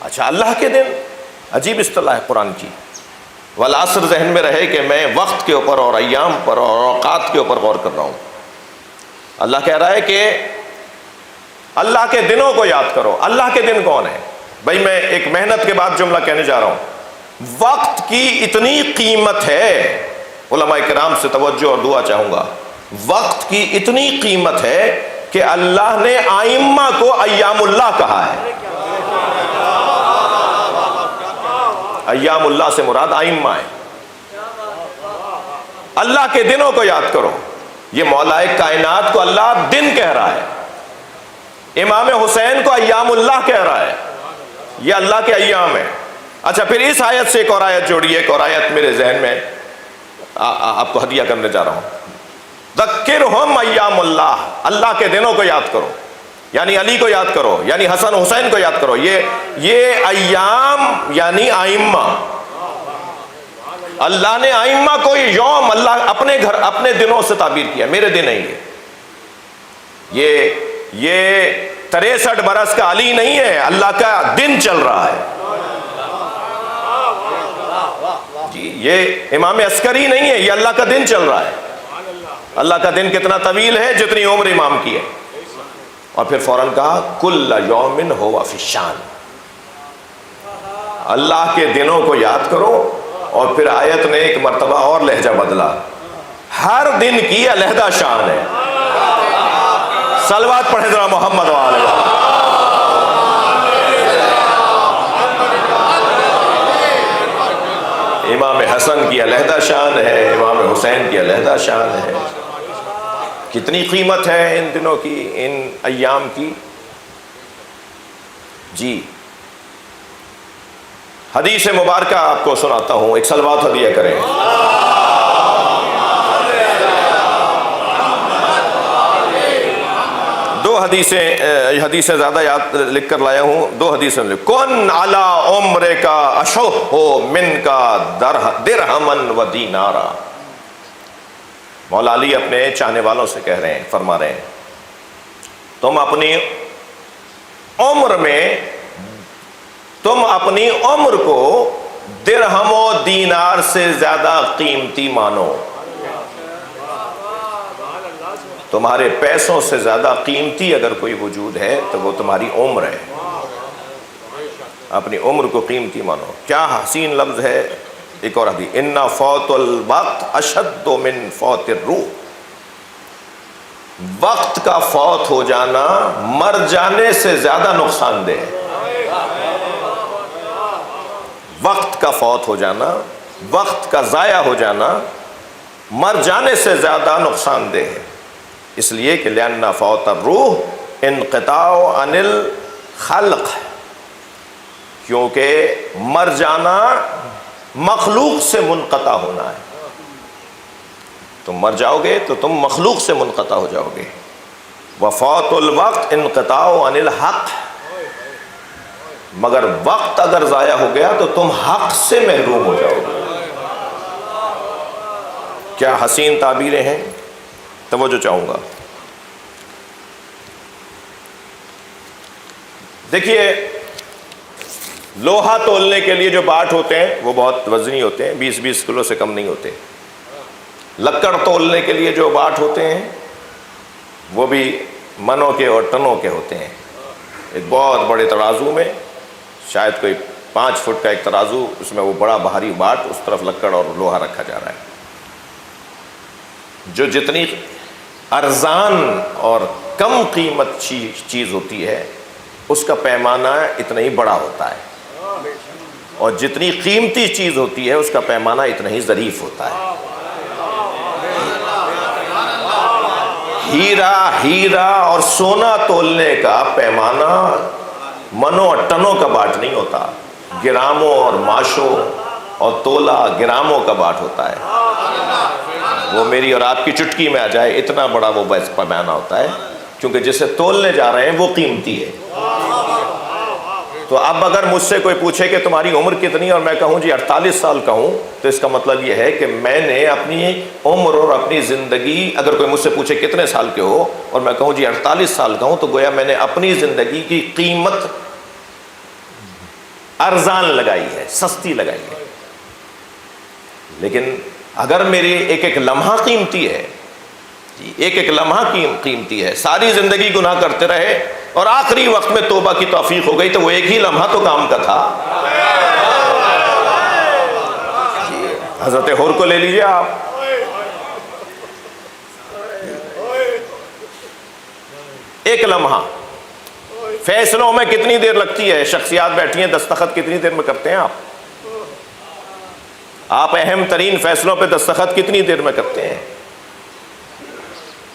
اچھا، اللہ کے دن، عجیب اصطلاح ہے قرآن کی۔ والعصر ذہن میں رہے کہ میں وقت کے اوپر اور ایام پر اور اوقات کے اوپر غور کر رہا ہوں۔ اللہ کہہ رہا ہے کہ اللہ کے دنوں کو یاد کرو۔ اللہ کے دن کون ہے؟ بھائی میں ایک محنت کے بعد جملہ کہنے جا رہا ہوں۔ وقت کی اتنی قیمت ہے، علماء کرام سے توجہ اور دعا چاہوں گا، وقت کی اتنی قیمت ہے کہ اللہ نے ائمہ کو ایام اللہ کہا ہے۔ ایام اللہ سے مراد ائمہ ہے۔ اللہ کے دنوں کو یاد کرو، یہ مولا کائنات کو اللہ دن کہہ رہا ہے، امام حسین کو ایام اللہ کہہ رہا ہے، یہ اللہ کے ایام ہے۔ اچھا، پھر اس آیت سے ایک اور آیت جوڑیے، ایک اور آیت میرے ذہن میں آپ کو ہدیہ کرنے جا رہا ہوں۔ ذکرہم ایام اللہ، اللہ کے دنوں کو یاد کرو، یعنی علی کو یاد کرو، یعنی حسن حسین کو یاد کرو۔ یہ ایام یعنی ائمہ، اللہ نے ائمہ کو یہ یوم اللہ اپنے گھر اپنے دنوں سے تعبیر کیا، میرے دن نہیں ہے یہ 63 برس کا علی نہیں ہے، اللہ کا دن چل رہا ہے۔ یہ امام عسکری نہیں ہے، یہ اللہ کا دن چل رہا ہے۔ اللہ کا دن کتنا طویل ہے؟ جتنی عمر امام کی ہے۔ اور پھر فوراً کہا کل یوم ہوا فی شان، اللہ کے دنوں کو یاد کرو۔ اور پھر آیت نے ایک مرتبہ اور لہجہ بدلا، ہر دن کی علیحدہ شان ہے۔ صلوات پڑھے ذرا محمد وآلہ۔ امام حسن کی علیحدہ شان ہے، امام حسین کی علیحدہ شان ہے۔ کتنی قیمت ہے ان دنوں کی، ان ایام کی۔ جی حدیث مبارکہ آپ کو سناتا ہوں، ایک صلوات ہدیہ کریں۔ دو حدیثیں زیادہ یاد لکھ کر لایا ہوں، دو حدیثیں کن علی عمر کا اشو ہو من کا درہمن و دینارا۔ مولا علی اپنے چاہنے والوں سے کہہ رہے ہیں، فرما رہے ہیں تم اپنی عمر کو درہم و دینار سے زیادہ قیمتی مانو۔ تمہارے پیسوں سے زیادہ قیمتی اگر کوئی وجود ہے تو وہ تمہاری عمر ہے۔ اپنی عمر کو قیمتی مانو۔ کیا حسین لفظ ہے۔ ایک اور حدیث، ان فوت الوقت اشد من فوت الروح، وقت کا فوت ہو جانا مر جانے سے زیادہ نقصان دہ ہے۔ وقت کا فوت ہو جانا، وقت کا ضائع ہو جانا مر جانے سے زیادہ نقصان دہ ہے۔ اس لیے کہ لأن فوت الروح انقطاع عن الخلق، کیونکہ مر جانا مخلوق سے منقطع ہونا ہے۔ تم مر جاؤ گے تو تم مخلوق سے منقطع ہو جاؤ گے۔ وفوت الوقت انقطاع عن الحق، مگر وقت اگر ضائع ہو گیا تو تم حق سے محروم ہو جاؤ گے۔ کیا حسین تعبیریں ہیں، توجہ چاہوں گا۔ دیکھیے لوہا تولنے کے لیے جو باٹ ہوتے ہیں وہ بہت وزنی ہوتے ہیں، 20 کلو سے کم نہیں ہوتے۔ لکڑ تولنے کے لیے جو باٹ ہوتے ہیں وہ بھی منوں کے اور ٹنوں کے ہوتے ہیں۔ ایک بہت بڑے ترازو میں، شاید کوئی 5 فٹ کا ایک ترازو، اس میں وہ بڑا بھاری باٹ، اس طرف لکڑ اور لوہا رکھا جا رہا ہے۔ جو جتنی ارزان اور کم قیمت چیز ہوتی ہے اس کا پیمانہ اتنا ہی بڑا ہوتا ہے، اور جتنی قیمتی چیز ہوتی ہے اس کا پیمانہ اتنا ہی ظریف ہوتا ہے۔ ہیرا اور سونا تولنے کا پیمانہ منوں اور ٹنوں کا باٹ نہیں ہوتا، گراموں اور ماشوں اور تولا گراموں کا باٹ ہوتا ہے۔ وہ میری اور آپ کی چٹکی میں آ جائے اتنا بڑا وہ پیمانہ ہوتا ہے، کیونکہ جسے تولنے جا رہے ہیں وہ قیمتی ہے۔ تو اب اگر مجھ سے کوئی پوچھے کہ تمہاری عمر کتنی اور میں کہوں جی 48 سال کا ہوں، تو اس کا مطلب یہ ہے کہ میں نے اپنی عمر اور اپنی زندگی، اگر کوئی مجھ سے پوچھے کتنے سال کے ہو اور میں کہوں جی 48 سال کا ہوں، تو گویا میں نے اپنی زندگی کی قیمت ارزان لگائی ہے، سستی لگائی ہے۔ لیکن اگر میری ایک لمحہ قیمتی ہے، ایک لمحہ قیمتی ہے، ساری زندگی گناہ کرتے رہے اور آخری وقت میں توبہ کی توفیق ہو گئی، تو وہ ایک ہی لمحہ تو کام کا تھا۔ حضرت حور کو لے لیجئے آپ، ایک لمحہ، فیصلوں میں کتنی دیر لگتی ہے، شخصیات بیٹھی ہیں دستخط کتنی دیر میں کرتے ہیں آپ اہم ترین فیصلوں پہ دستخط کتنی دیر میں کرتے ہیں؟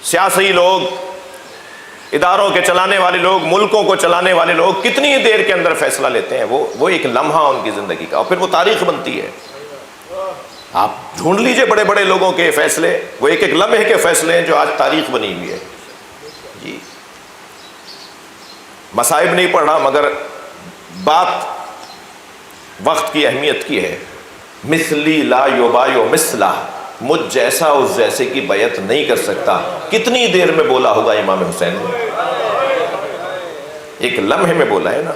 سیاسی لوگ، اداروں کے چلانے والے لوگ، ملکوں کو چلانے والے لوگ کتنی دیر کے اندر فیصلہ لیتے ہیں؟ وہ ایک لمحہ ان کی زندگی کا، اور پھر وہ تاریخ بنتی ہے۔ آپ ڈھونڈ لیجئے بڑے بڑے لوگوں کے فیصلے، وہ ایک لمحے کے فیصلے ہیں جو آج تاریخ بنی ہوئی ہے۔ جی مصائب نہیں پڑھ رہا، مگر بات وقت کی اہمیت کی ہے۔ مثلی لا یبایع مثلہ، مجھ جیسا اس جیسے کی بیعت نہیں کر سکتا، کتنی دیر میں بولا ہوگا امام حسین نے؟ ایک لمحے میں بولا ہے نا۔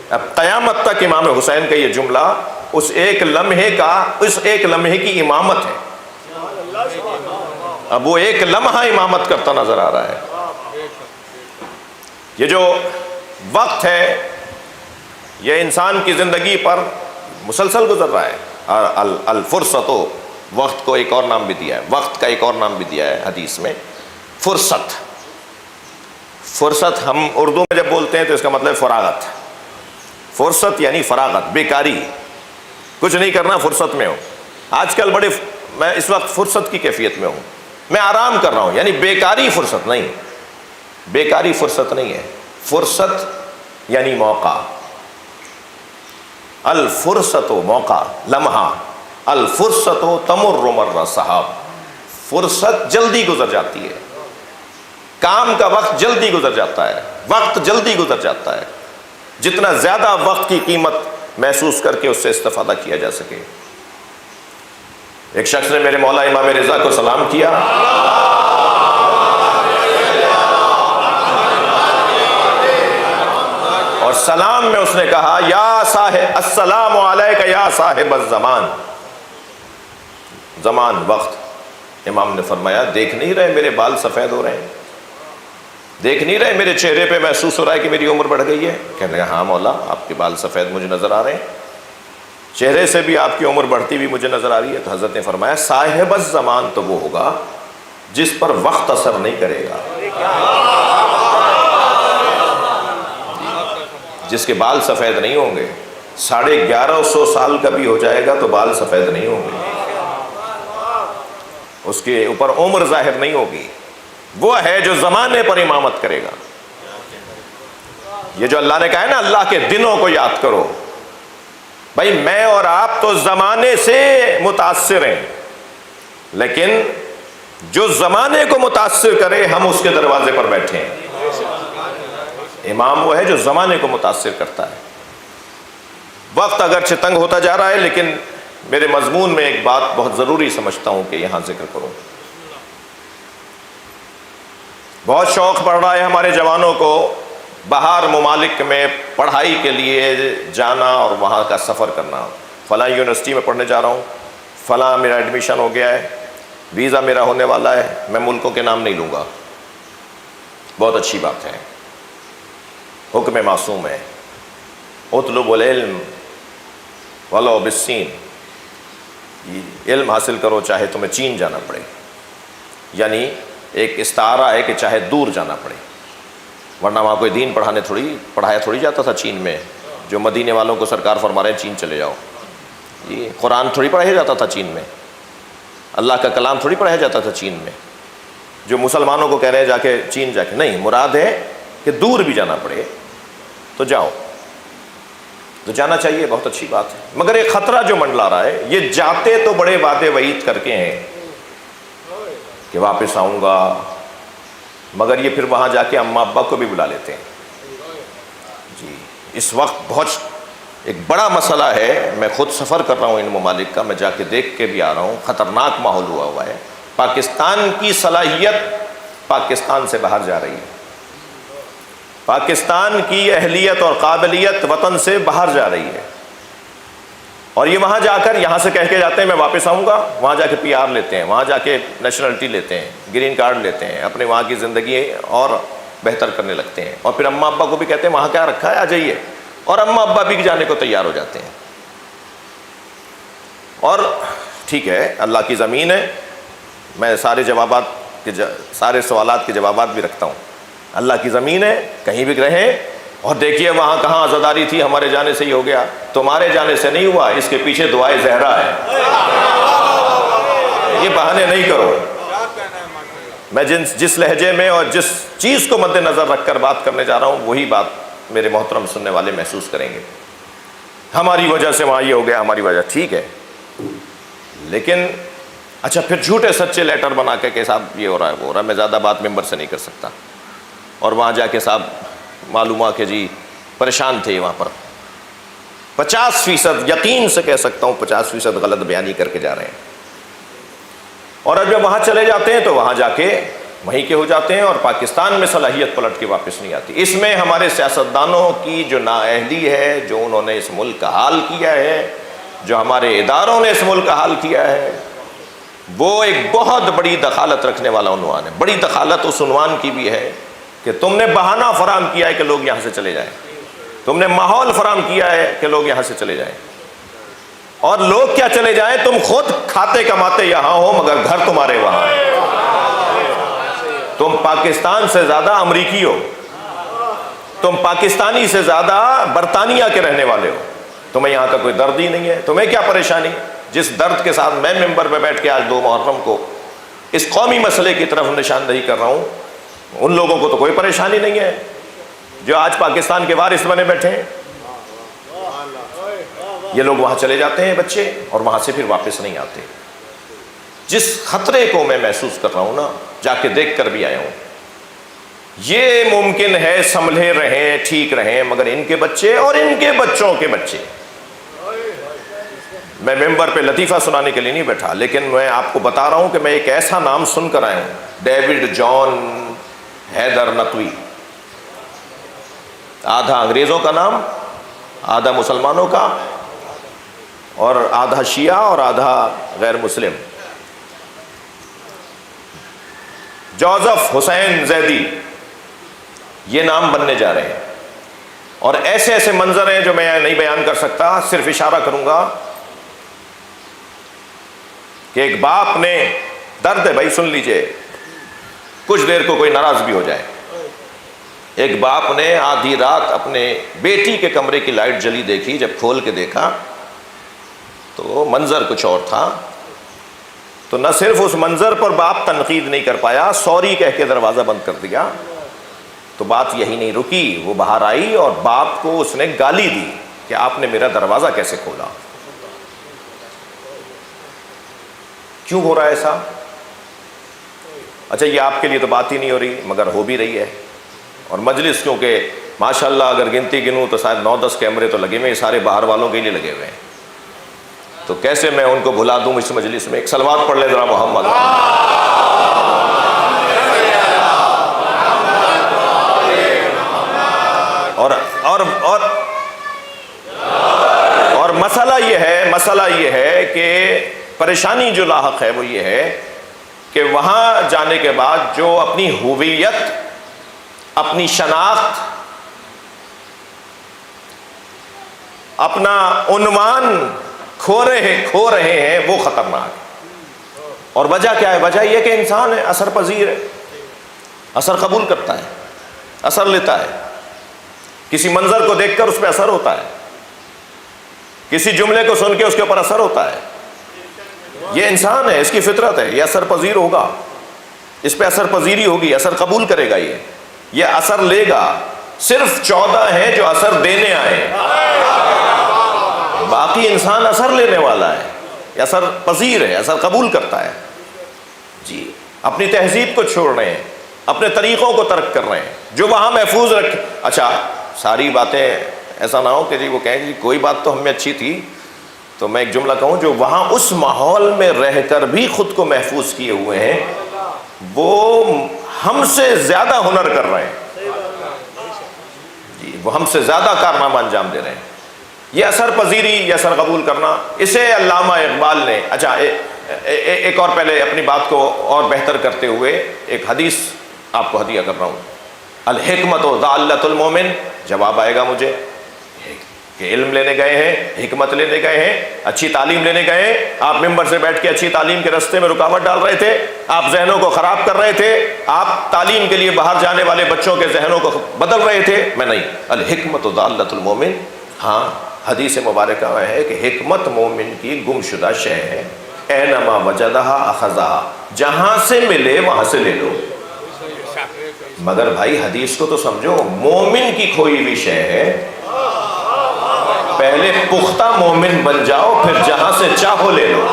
اب قیامت تک امام حسین کا یہ جملہ اس ایک لمحے کا، اس ایک لمحے کی امامت ہے. اب وہ ایک لمحہ امامت کرتا نظر آ رہا ہے. یہ جو وقت ہے یہ انسان کی زندگی پر مسلسل گزر رہا ہے. اور الفرصت، وقت کو ایک اور نام بھی دیا ہے، وقت کا ایک اور نام بھی دیا ہے حدیث میں، فرصت. فرصت ہم اردو میں جب بولتے ہیں تو اس کا مطلب فراغت. فرصت یعنی فراغت، بیکاری، کچھ نہیں کرنا، فرصت میں ہوں. آج کل میں اس وقت فرصت کی کیفیت میں ہوں، میں آرام کر رہا ہوں. یعنی بیکاری فرصت نہیں، بیکاری فرصت نہیں ہے. فرصت یعنی موقع. الفرصت موقع، لمحہ. الفرصت تمر مر السحاب. فرصت جلدی گزر جاتی ہے، کام کا وقت جلدی گزر جاتا ہے، وقت جلدی گزر جاتا ہے. جتنا زیادہ وقت کی قیمت محسوس کر کے اس سے استفادہ کیا جا سکے. ایک شخص نے میرے مولا امام رضا کو سلام کیا، اور سلام میں اس نے کہا یا صاحب السلام علیک یا صاحب الزمان. زمان، وقت. امام نے فرمایا دیکھ نہیں رہے میرے بال سفید ہو رہے ہیں؟ دیکھ نہیں رہے میرے چہرے پہ محسوس ہو رہا ہے کہ میری عمر بڑھ گئی ہے؟ کہنے لگا ہاں مولا آپ کے بال سفید مجھے نظر آ رہے ہیں، چہرے سے بھی آپ کی عمر بڑھتی بھی مجھے نظر آ رہی ہے. تو حضرت نے فرمایا صاحب الزمان تو وہ ہوگا جس پر وقت اثر نہیں کرے گا، جس کے بال سفید نہیں ہوں گے. 1150 سال کا بھی ہو جائے گا تو بال سفید نہیں ہوں گے، اس کے اوپر عمر ظاہر نہیں ہوگی. وہ ہے جو زمانے پر امامت کرے گا. یہ جو اللہ نے کہا ہے نا اللہ کے دنوں کو یاد کرو، بھائی میں اور آپ تو زمانے سے متاثر ہیں، لیکن جو زمانے کو متاثر کرے ہم اس کے دروازے پر بیٹھے ہیں. امام وہ ہے جو زمانے کو متاثر کرتا ہے. وقت اگرچہ تنگ ہوتا جا رہا ہے لیکن میرے مضمون میں ایک بات بہت ضروری سمجھتا ہوں کہ یہاں ذکر کروں. بہت شوق پڑ رہا ہے ہمارے جوانوں کو باہر ممالک میں پڑھائی کے لیے جانا اور وہاں کا سفر کرنا. فلاں یونیورسٹی میں پڑھنے جا رہا ہوں، فلاں میرا ایڈمیشن ہو گیا ہے، ویزا میرا ہونے والا ہے. میں ملکوں کے نام نہیں لوں گا، بہت اچھی بات ہے، حکم معصوم ہے. اطلب العلم ولو بالسین، علم حاصل کرو چاہے تمہیں چین جانا پڑے. یعنی ایک استعارہ ہے کہ چاہے دور جانا پڑے، ورنہ وہاں کوئی دین پڑھایا تھوڑی جاتا تھا چین میں. جو مدینے والوں کو سرکار فرما رہے ہیں چین چلے جاؤ، یہ قرآن تھوڑی پڑھایا جاتا تھا چین میں، اللہ کا کلام تھوڑی پڑھایا جاتا تھا چین میں. جو مسلمانوں کو کہہ رہے ہیں جا کے چین جا کے، نہیں، مراد ہے کہ دور بھی جانا پڑے تو جاؤ، تو جانا چاہیے، بہت اچھی بات ہے. مگر ایک خطرہ جو منڈلا رہا ہے، یہ جاتے تو بڑے وعدے وعید کر کے ہیں کہ واپس آؤں گا، مگر یہ پھر وہاں جا کے اماں ابا کو بھی بلا لیتے ہیں. جی اس وقت بہت ایک بڑا مسئلہ ہے. میں خود سفر کر رہا ہوں ان ممالک کا، میں جا کے دیکھ کے بھی آ رہا ہوں. خطرناک ماحول ہوا ہے. پاکستان کی صلاحیت پاکستان سے باہر جا رہی ہے، پاکستان کی اہلیت اور قابلیت وطن سے باہر جا رہی ہے. اور یہ وہاں جا کر یہاں سے کہہ کے جاتے ہیں میں واپس آؤں گا، وہاں جا کے پی آر لیتے ہیں، وہاں جا کے نیشنلٹی لیتے ہیں، گرین کارڈ لیتے ہیں، اپنے وہاں کی زندگی اور بہتر کرنے لگتے ہیں. اور پھر اماں ابا کو بھی کہتے ہیں وہاں کیا رکھا ہے آ جائیے، اور اماں ابا بھی جانے کو تیار ہو جاتے ہیں. اور ٹھیک ہے اللہ کی زمین ہے، میں سارے سوالات کے جوابات بھی رکھتا ہوں. اللہ کی زمین ہے، کہیں بھی رہیں. اور دیکھیے وہاں کہاں عزاداری تھی، ہمارے جانے سے ہی ہو گیا. تمہارے جانے سے نہیں ہوا، اس کے پیچھے دعائے زہرا ہے. یہ بہانے نہیں کرو. میں جس لہجے میں اور جس چیز کو مد نظر رکھ کر بات کرنے جا رہا ہوں وہی بات میرے محترم سننے والے محسوس کریں گے. ہماری وجہ سے وہاں یہ ہو گیا، ہماری وجہ، ٹھیک ہے، لیکن اچھا پھر جھوٹے سچے لیٹر بنا کے صاحب یہ ہو رہا ہے وہ ہو رہا ہے، میں زیادہ بات ممبر سے نہیں کر سکتا. اور وہاں جا کے صاحب معلوم ہوا کہ جی پریشان تھے وہاں پر 50% یقین سے کہہ سکتا ہوں 50% غلط بیانی کر کے جا رہے ہیں. اور اب جب وہاں چلے جاتے ہیں تو وہاں جا کے وہیں کے ہو جاتے ہیں اور پاکستان میں صلاحیت پلٹ کے واپس نہیں آتی. اس میں ہمارے سیاستدانوں کی جو نااہلی ہے، جو انہوں نے اس ملک کا حال کیا ہے، جو ہمارے اداروں نے اس ملک کا حال کیا ہے وہ ایک بہت بڑی دخالت رکھنے والا عنوان ہے. بڑی دخالت اس عنوان کی بھی ہے کہ تم نے بہانہ فراہم کیا ہے کہ لوگ یہاں سے چلے جائیں, تم نے ماحول فراہم کیا ہے کہ لوگ یہاں سے چلے جائیں. اور لوگ کیا چلے جائیں, تم خود کھاتے کماتے یہاں ہو مگر گھر تمہارے وہاں ہے. تم پاکستان سے زیادہ امریکی ہو, تم پاکستانی سے زیادہ برطانیہ کے رہنے والے ہو, تمہیں یہاں کا کوئی درد ہی نہیں ہے. تمہیں کیا پریشانی؟ جس درد کے ساتھ میں ممبر پہ بیٹھ کے آج 2 محرم کو اس قومی مسئلے کی طرف نشاندہی کر رہا ہوں, ان لوگوں کو تو کوئی پریشانی نہیں ہے جو آج پاکستان کے وارث بنے بیٹھے ہیں. یہ لوگ وہاں چلے جاتے ہیں بچے اور وہاں سے پھر واپس نہیں آتے. جس خطرے کو میں محسوس کر رہا ہوں نا, جا کے دیکھ کر بھی آیا ہوں, یہ ممکن ہے سنبھلے رہیں ٹھیک رہیں مگر ان کے بچے اور ان کے بچوں کے بچے. میں ممبر پہ لطیفہ سنانے کے لیے نہیں بیٹھا, لیکن میں آپ کو بتا رہا ہوں کہ میں ایک ایسا نام سن کر آیا ہوں, ڈیوڈ جان حیدر نقوی. آدھا انگریزوں کا نام, آدھا مسلمانوں کا, اور آدھا شیعہ اور آدھا غیر مسلم. جوزف حسین زیدی یہ نام بننے جا رہے ہیں, اور ایسے ایسے منظر ہیں جو میں نہیں بیان کر سکتا, صرف اشارہ کروں گا کہ ایک باپ نے, درد ہے بھائی سن لیجئے, کچھ دیر کو کوئی ناراض بھی ہو جائے. ایک باپ نے آدھی رات اپنے بیٹی کے کمرے کی لائٹ جلی دیکھی, جب کھول کے دیکھا تو منظر کچھ اور تھا. تو نہ صرف اس منظر پر باپ تنقید نہیں کر پایا, سوری کہہ کے دروازہ بند کر دیا. تو بات یہی نہیں رکی, وہ باہر آئی اور باپ کو اس نے گالی دی کہ آپ نے میرا دروازہ کیسے کھولا. کیوں ہو رہا ہے ایسا؟ اچھا یہ آپ کے لیے تو بات ہی نہیں ہو رہی مگر ہو بھی رہی ہے. اور مجلس کیونکہ ماشاءاللہ اگر گنتی گنوں تو شاید 9-10 کیمرے تو لگے ہوئے ہیں, سارے باہر والوں کے لیے لگے ہوئے ہیں, تو کیسے میں ان کو بھلا دوں اس مجلس میں. ایک صلوات پڑھ لے ذرا محمد. اور مسئلہ یہ ہے کہ پریشانی جو لاحق ہے وہ یہ ہے کہ وہاں جانے کے بعد جو اپنی ہویت, اپنی شناخت, اپنا عنوان کھو رہے ہیں وہ خطرناک. اور وجہ کیا ہے؟ وجہ یہ کہ انسان ہے, اثر پذیر ہے, اثر قبول کرتا ہے, اثر لیتا ہے. کسی منظر کو دیکھ کر اس پہ اثر ہوتا ہے, کسی جملے کو سن کے اس کے اوپر اثر ہوتا ہے. یہ انسان ہے, اس کی فطرت ہے, یہ اثر پذیر ہوگا, اس پہ اثر پذیری ہوگی, اثر قبول کرے گا, یہ اثر لے گا. صرف 14 ہیں جو اثر دینے آئے, باقی انسان اثر لینے والا ہے, اثر پذیر ہے, اثر قبول کرتا ہے. جی اپنی تہذیب کو چھوڑ رہے ہیں, اپنے طریقوں کو ترک کر رہے ہیں جو وہاں محفوظ رکھے. اچھا ساری باتیں ایسا نہ ہو کہ جی وہ کہیں جی کوئی بات تو ہم میں اچھی تھی, تو میں ایک جملہ کہوں, جو وہاں اس ماحول میں رہ کر بھی خود کو محفوظ کیے ہوئے ہیں وہ ہم سے زیادہ ہنر کر رہے ہیں. جی وہ ہم سے زیادہ کارنامہ انجام دے رہے ہیں. یہ اثر پذیری, یہ اثر قبول کرنا, اسے علامہ اقبال نے. اچھا ایک اور پہلے اپنی بات کو اور بہتر کرتے ہوئے ایک حدیث آپ کو ہدیہ کر رہا ہوں. الحکمت و ضالۃ المومن. جواب آئے گا مجھے کہ علم لینے گئے ہیں, حکمت لینے گئے ہیں, اچھی تعلیم لینے گئے ہیں. آپ ممبر سے بیٹھ کے اچھی تعلیم کے راستے میں رکاوٹ ڈال رہے تھے, آپ ذہنوں کو خراب کر رہے تھے, آپ تعلیم کے لیے باہر جانے والے بچوں کے ذہنوں کو بدل رہے تھے. میں نہیں. الحکمت و ضالۃ المومن. ہاں حدیث مبارکہ میں ہے کہ حکمت مومن کی گمشدہ شے ہے. اینما وجدہا اخذہا. جہاں سے ملے وہاں سے لے لو. مگر بھائی حدیث کو تو سمجھو, مومن کی کھوئی ہوئی شے ہے. پہلے پختہ مومن بن جاؤ, پھر جہاں سے چاہو لے لو.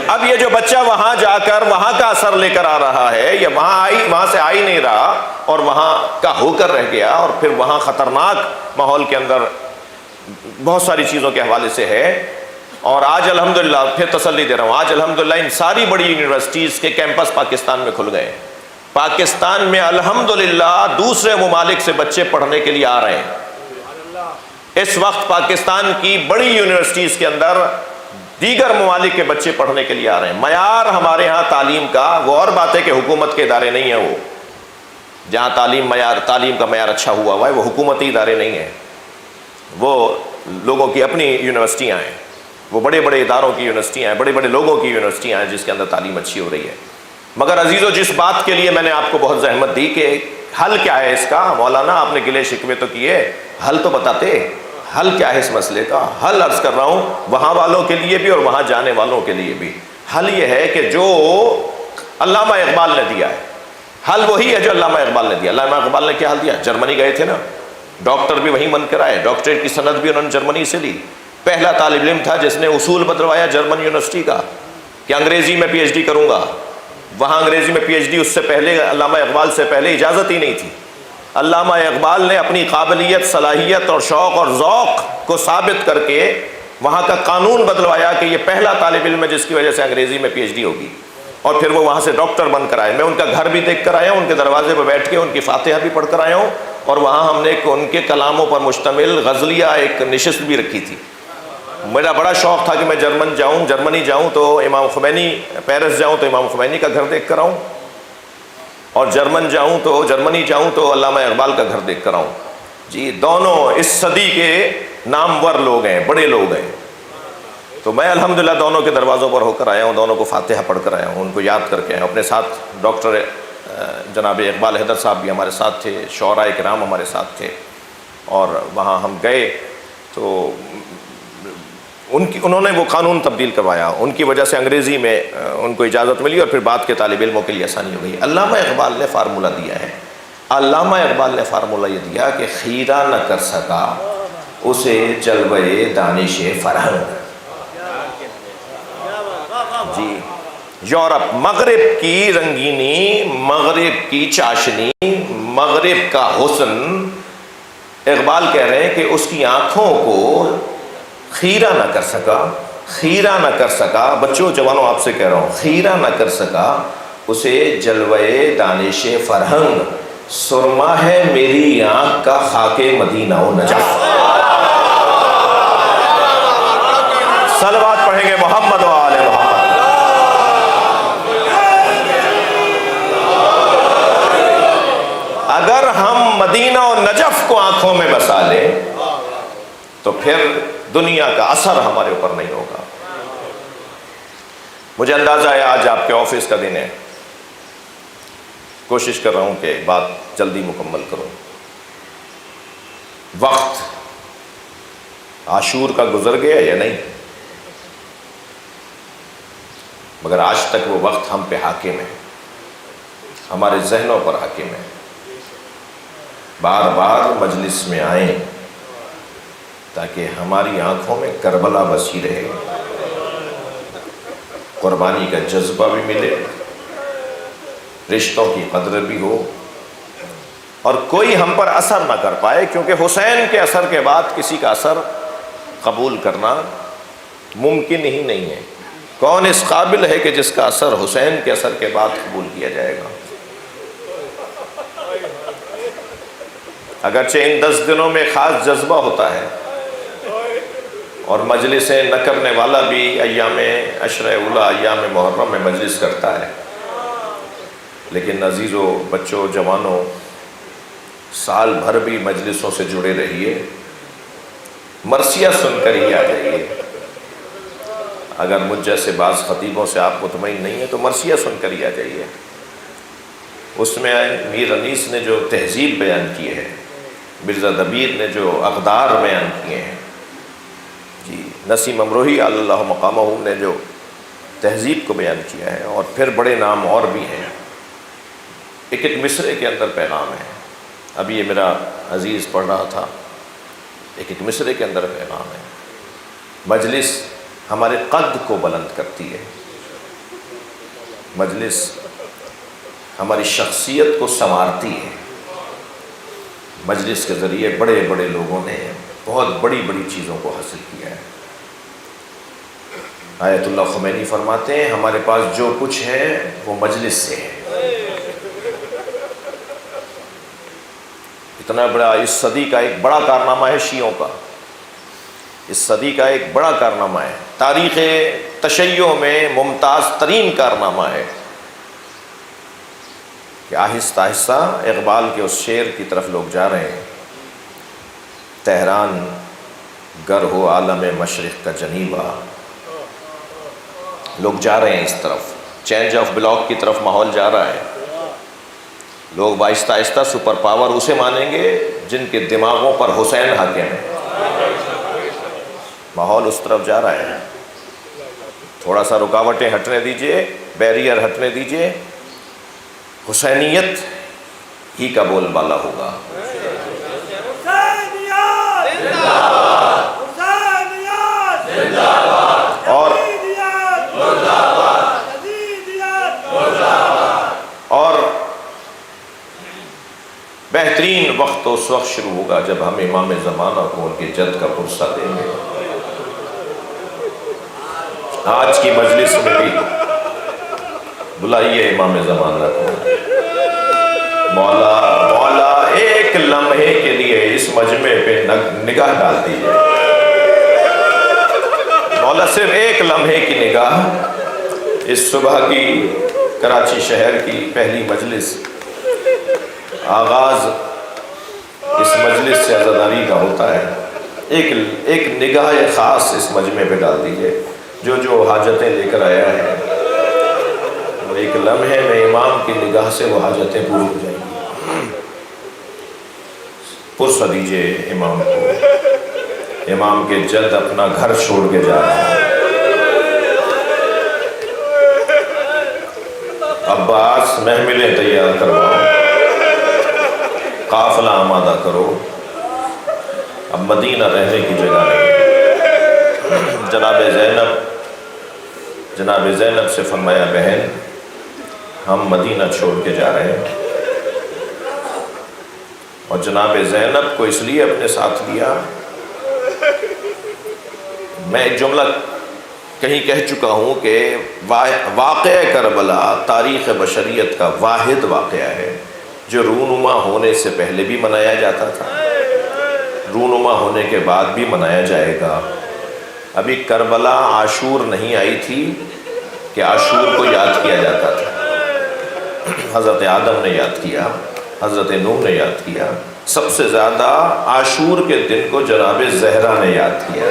اب یہ جو بچہ وہاں جا کر وہاں کا اثر لے کر آ رہا ہے, یا وہاں سے آ ہی نہیں رہا اور وہاں کا ہو کر رہ گیا, اور پھر وہاں خطرناک ماحول کے اندر بہت ساری چیزوں کے حوالے سے ہے. اور آج الحمدللہ, پھر تسلی دے رہا ہوں, آج الحمدللہ ان ساری بڑی یونیورسٹیز کے کیمپس پاکستان میں کھل گئے. پاکستان میں الحمدللہ دوسرے ممالک سے بچے پڑھنے کے لیے آ رہے ہیں۔ اس وقت پاکستان کی بڑی یونیورسٹیز کے اندر دیگر ممالک کے بچے پڑھنے کے لیے آ رہے ہیں۔ معیار ہمارے ہاں تعلیم کا، وہ اور بات ہے کہ حکومت کے ادارے نہیں ہیں، وہ جہاں تعلیم کا معیار اچھا ہوا ہے وہ حکومتی ادارے نہیں ہیں، وہ لوگوں کی اپنی یونیورسٹیاں ہیں، وہ بڑے بڑے اداروں کی یونیورسٹیاں ہیں، بڑے بڑے لوگوں کی یونیورسٹیاں ہیں جس کے اندر تعلیم اچھی ہو رہی ہے۔ مگر عزیزو، جس بات کے لیے میں نے آپ کو بہت زحمت دی کہ حل کیا ہے اس کا، مولانا آپ نے گلے شکوے تو کیے، حل تو بتاتے، حل کیا ہے اس مسئلے کا؟ حل عرض کر رہا ہوں وہاں والوں کے لیے بھی اور وہاں جانے والوں کے لیے بھی۔ حل یہ ہے کہ جو علامہ اقبال نے دیا ہے، حل وہی ہے جو علامہ اقبال نے دیا۔ علامہ اقبال نے کیا حل دیا؟ جرمنی گئے تھے نا، ڈاکٹر بھی وہیں بن کر آئے، ڈاکٹریٹ کی سند بھی انہوں نے جرمنی سے لی۔ پہلا طالب علم تھا جس نے اصول بدلوایا جرمن یونیورسٹی کا کہ انگریزی میں پی ایچ ڈی کروں گا۔ وہاں انگریزی میں پی ایچ ڈی اس سے پہلے، علامہ اقبال سے پہلے اجازت ہی نہیں تھی۔ علامہ اقبال نے اپنی قابلیت، صلاحیت اور شوق اور ذوق کو ثابت کر کے وہاں کا قانون بدلوایا کہ یہ پہلا طالب علم ہے جس کی وجہ سے انگریزی میں پی ایچ ڈی ہوگی، اور پھر وہ وہاں سے ڈاکٹر بن کر آئے۔ میں ان کا گھر بھی دیکھ کر آیا ہوں، ان کے دروازے پہ بیٹھ کے ان کی فاتحہ بھی پڑھ کر آیا ہوں، اور وہاں ہم نے ان کے کلاموں پر مشتمل غزلیہ ایک نشست بھی رکھی تھی۔ میرا بڑا شوق تھا کہ میں جرمنی جاؤں تو امام خمینی، پیرس جاؤں تو امام خمینی کا گھر دیکھ کر آؤں، اور جرمنی جاؤں تو علامہ اقبال کا گھر دیکھ کر آؤں۔ جی، دونوں اس صدی کے نامور لوگ ہیں، بڑے لوگ ہیں۔ تو میں الحمدللہ دونوں کے دروازوں پر ہو کر آیا ہوں، دونوں کو فاتحہ پڑھ کر آیا ہوں، ان کو یاد کر کے آیا ہوں۔ اپنے ساتھ ڈاکٹر جناب اقبال حیدر صاحب بھی ہمارے ساتھ تھے، شعراء کرام ہمارے ساتھ تھے، اور وہاں ہم گئے تو انہوں نے وہ قانون تبدیل کروایا، ان کی وجہ سے انگریزی میں ان کو اجازت ملی، اور پھر بعد کے طالب علموں کے لیے آسانی ہو گئی۔ علامہ اقبال نے فارمولہ دیا ہے، علامہ اقبال نے فارمولہ یہ دیا کہ خیرہ نہ کر سکا اسے جلوے دانش فرہنگ۔ جی، یورپ، مغرب کی رنگینی، مغرب کی چاشنی، مغرب کا حسن، اقبال کہہ رہے ہیں کہ اس کی آنکھوں کو خیرہ نہ کر سکا، بچوں جوانوں آپ سے کہہ رہا ہوں، خیرہ نہ کر سکا اسے جلوے دانش فرہنگ، سرما ہے میری آنکھ کا خاک مدینہ و نجف۔ صلوات پڑھیں گے محمد و آل محمد۔ اگر ہم مدینہ و نجف کو آنکھوں میں بسا لیں تو پھر دنیا کا اثر ہمارے اوپر نہیں ہوگا۔ مجھے اندازہ ہے آج آپ کے آفس کا دن ہے، کوشش کر رہا ہوں کہ بات جلدی مکمل کروں۔ وقت عاشور کا گزر گیا یا نہیں؟ مگر آج تک وہ وقت ہم پہ حاکم ہے، ہمارے ذہنوں پر حاکم ہے۔ بار بار مجلس میں آئیں تاکہ ہماری آنکھوں میں کربلا بسی رہے، قربانی کا جذبہ بھی ملے، رشتوں کی قدر بھی ہو، اور کوئی ہم پر اثر نہ کر پائے، کیونکہ حسین کے اثر کے بعد کسی کا اثر قبول کرنا ممکن ہی نہیں ہے۔ کون اس قابل ہے کہ جس کا اثر حسین کے اثر کے بعد قبول کیا جائے گا؟ اگرچہ ان 10 دنوں میں خاص جذبہ ہوتا ہے، اور مجلسیں نہ کرنے والا بھی ایام عشر اولا، ایام محرم میں مجلس کرتا ہے، لیکن عزیزو، بچوں، جوانوں، سال بھر بھی مجلسوں سے جڑے رہیے، مرثیہ سن کر ہی آ جائیے۔ اگر مجھ جیسے بعض خطیبوں سے آپ مطمئن نہیں ہیں تو مرثیہ سن کر ہی آ جائیے۔ اس میں میر انیس نے جو تہذیب بیان کی ہے، مرزا دبیر نے جو اقدار بیان کیے ہیں، جی، نسیم امروہی اللہ مقامہ نے جو تہذیب کو بیان کیا ہے، اور پھر بڑے نام اور بھی ہیں۔ ایک مصرے کے اندر پیغام ہے، ابھی یہ میرا عزیز پڑھ رہا تھا، ایک مصرے کے اندر پیغام ہے۔ مجلس ہمارے قد کو بلند کرتی ہے، مجلس ہماری شخصیت کو سنوارتی ہے۔ مجلس کے ذریعے بڑے بڑے لوگوں نے بہت بڑی بڑی چیزوں کو حاصل کیا ہے۔ آیت اللہ خمینی فرماتے ہیں ہمارے پاس جو کچھ ہے وہ مجلس سے ہے۔ اتنا بڑا اس صدی کا ایک بڑا کارنامہ ہے شیعوں کا، اس صدی کا ایک بڑا کارنامہ ہے، تاریخ تشیع میں ممتاز ترین کارنامہ ہے کہ آہستہ آہستہ اقبال کے اس شعر کی طرف لوگ جا رہے ہیں، تہران گر ہو عالم مشرق کا جنیبہ، لوگ جا رہے ہیں اس طرف، چینج آف بلاک کی طرف ماحول جا رہا ہے، لوگ آہستہ آہستہ سپر پاور اسے مانیں گے جن کے دماغوں پر حسین حاکم ہے، ماحول اس طرف جا رہا ہے، تھوڑا سا رکاوٹیں ہٹنے دیجئے، بیریئر ہٹنے دیجئے، حسینیت ہی کا بول بالا ہوگا۔ اور بہترین وقت تو اس وقت شروع ہوگا جب ہم امام زمانہ کو ان کے جد کا پرسہ دیں گے۔ آج کی مجلس میں بھی بلائیے امام زمانہ کو، مولا ایک لمحے کے لیے اس مجمع پہ نگاہ ڈال دیجیے، مولا صرف ایک لمحے کی نگاہ، اس صبح کی کراچی شہر کی پہلی مجلس، آغاز اس مجلس سے عزاداری کا ہوتا ہے، ایک نگاہ خاص اس مجمع پہ ڈال دیجیے، جو حاجتیں لے کر آیا ہے وہ ایک لمحے میں امام کی نگاہ سے وہ حاجتیں پوری ہو جائیں گی۔ پرسہ دیجیے امام کو، امام کے جد اپنا گھر چھوڑ کے جا رہا ہے، عباس محملیں تیار کرواؤ، قافلہ آمادہ کرو، اب مدینہ رہنے کی جگہ نہیں۔ جناب زینب سے فرمایا بہن ہم مدینہ چھوڑ کے جا رہے ہیں، اور جناب زینب کو اس لیے اپنے ساتھ لیا، میں ایک جملہ کہیں کہہ چکا ہوں کہ واقعہ کربلا تاریخ بشریت کا واحد واقعہ ہے جو رونما ہونے سے پہلے بھی منایا جاتا تھا، رونما ہونے کے بعد بھی منایا جائے گا۔ ابھی کربلا عاشور نہیں آئی تھی کہ عاشور کو یاد کیا جاتا تھا، حضرت آدم نے یاد کیا، حضرت نوح نے یاد کیا، سب سے زیادہ عاشور کے دن کو جناب زہرا نے یاد کیا،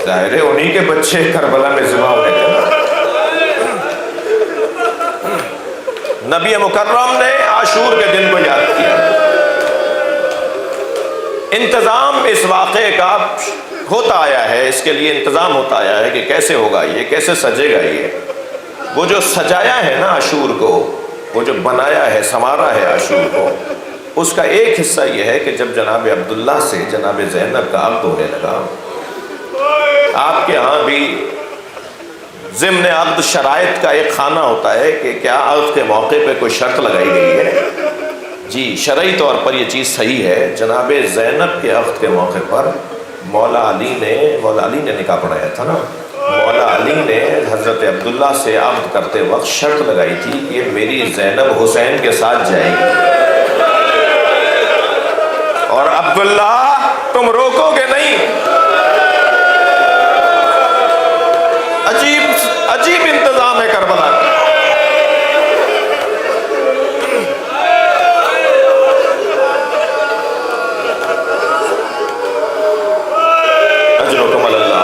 ظاہر ہے انہی کے بچے کربلا میں ذبح ہونے تھے۔ نبی مکرم نے عاشور کے دن کو یاد کیا۔ انتظام اس واقعے کا ہوتا آیا ہے، اس کے لیے انتظام ہوتا آیا ہے کہ کیسے ہوگا یہ، کیسے سجے گا یہ۔ وہ جو سجایا ہے نا عاشور کو، وہ جو بنایا ہے، سنوارا ہے عاشور کو، اس کا ایک حصہ یہ ہے کہ جب جناب عبداللہ سے جناب زینب کا عقد ہونے لگا، آپ کے ہاں بھی ضمن عقد شرائط کا ایک خانہ ہوتا ہے کہ کیا عقد کے موقع پہ کوئی شرط لگائی گئی ہے؟ جی شرعی طور پر یہ چیز صحیح ہے۔ جناب زینب کے عقد کے موقع پر مولا علی نے نکاح پڑھایا تھا نا، مولا علی نے حضرت عبداللہ سے عقد کرتے وقت شرط لگائی تھی کہ میری زینب حسین کے ساتھ جائے گی، اور عبداللہ تم روکو گے نہیں۔ عجیب انتظام ہے کربلا کا۔ اجرکم اللہ،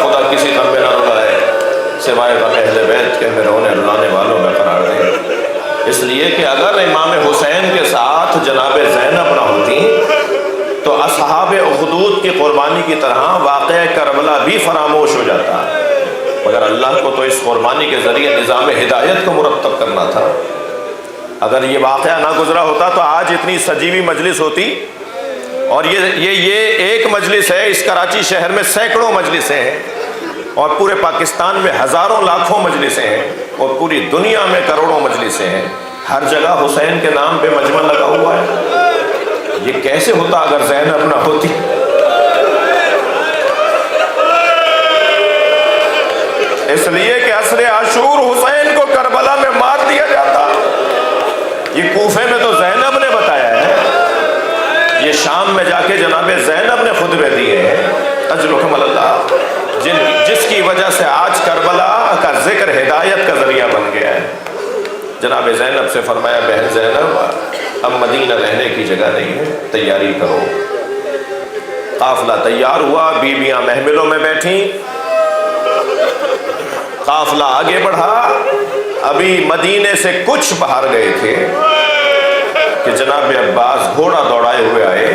خدا کسی غم میں نہ رلائے سوائے غم اہل بیت کے، میں رونے رلانے والوں میں قرار دے۔ اس لیے کہ اگر امام حسین کے ساتھ جناب زینب نہ ہوتی تو اصحاب اخدود کی قربانی کی طرح واقعہ کربلا بھی فراموش ہو جاتا، مگر اللہ کو تو اس قربانی کے ذریعے نظام ہدایت کو مرتب کرنا تھا۔ اگر یہ واقعہ نہ گزرا ہوتا تو آج اتنی سجیوی مجلس ہوتی، اور یہ ایک مجلس ہے، اس کراچی شہر میں سینکڑوں مجلسیں ہیں، اور پورے پاکستان میں ہزاروں لاکھوں مجلسیں ہیں، اور پوری دنیا میں کروڑوں مجلسیں ہیں، ہر جگہ حسین کے نام پہ مجمع لگا ہوا ہے۔ یہ کیسے ہوتا اگر زینب نہ ہوتی؟ اس لیے کہ عصر عاشور حسین کو کربلا میں مار دیا جاتا۔ یہ کوفے میں تو زینب نے شام میں جا کے جناب زینب نے خطبے دیے ہیں، اجرکم اللہ، جس کی وجہ سے آج کربلا کا ذکر ہدایت کا ذریعہ بن گیا ہے۔ جناب زینب سے فرمایا بہن زینب اب مدینہ رہنے کی جگہ نہیں ہے، تیاری کرو۔ قافلہ تیار ہوا، بیویاں محملوں میں بیٹھیں، قافلہ آگے بڑھا۔ ابھی مدینے سے کچھ باہر گئے تھے کہ جناب عباس گھوڑا دوڑائے ہوئے آئے،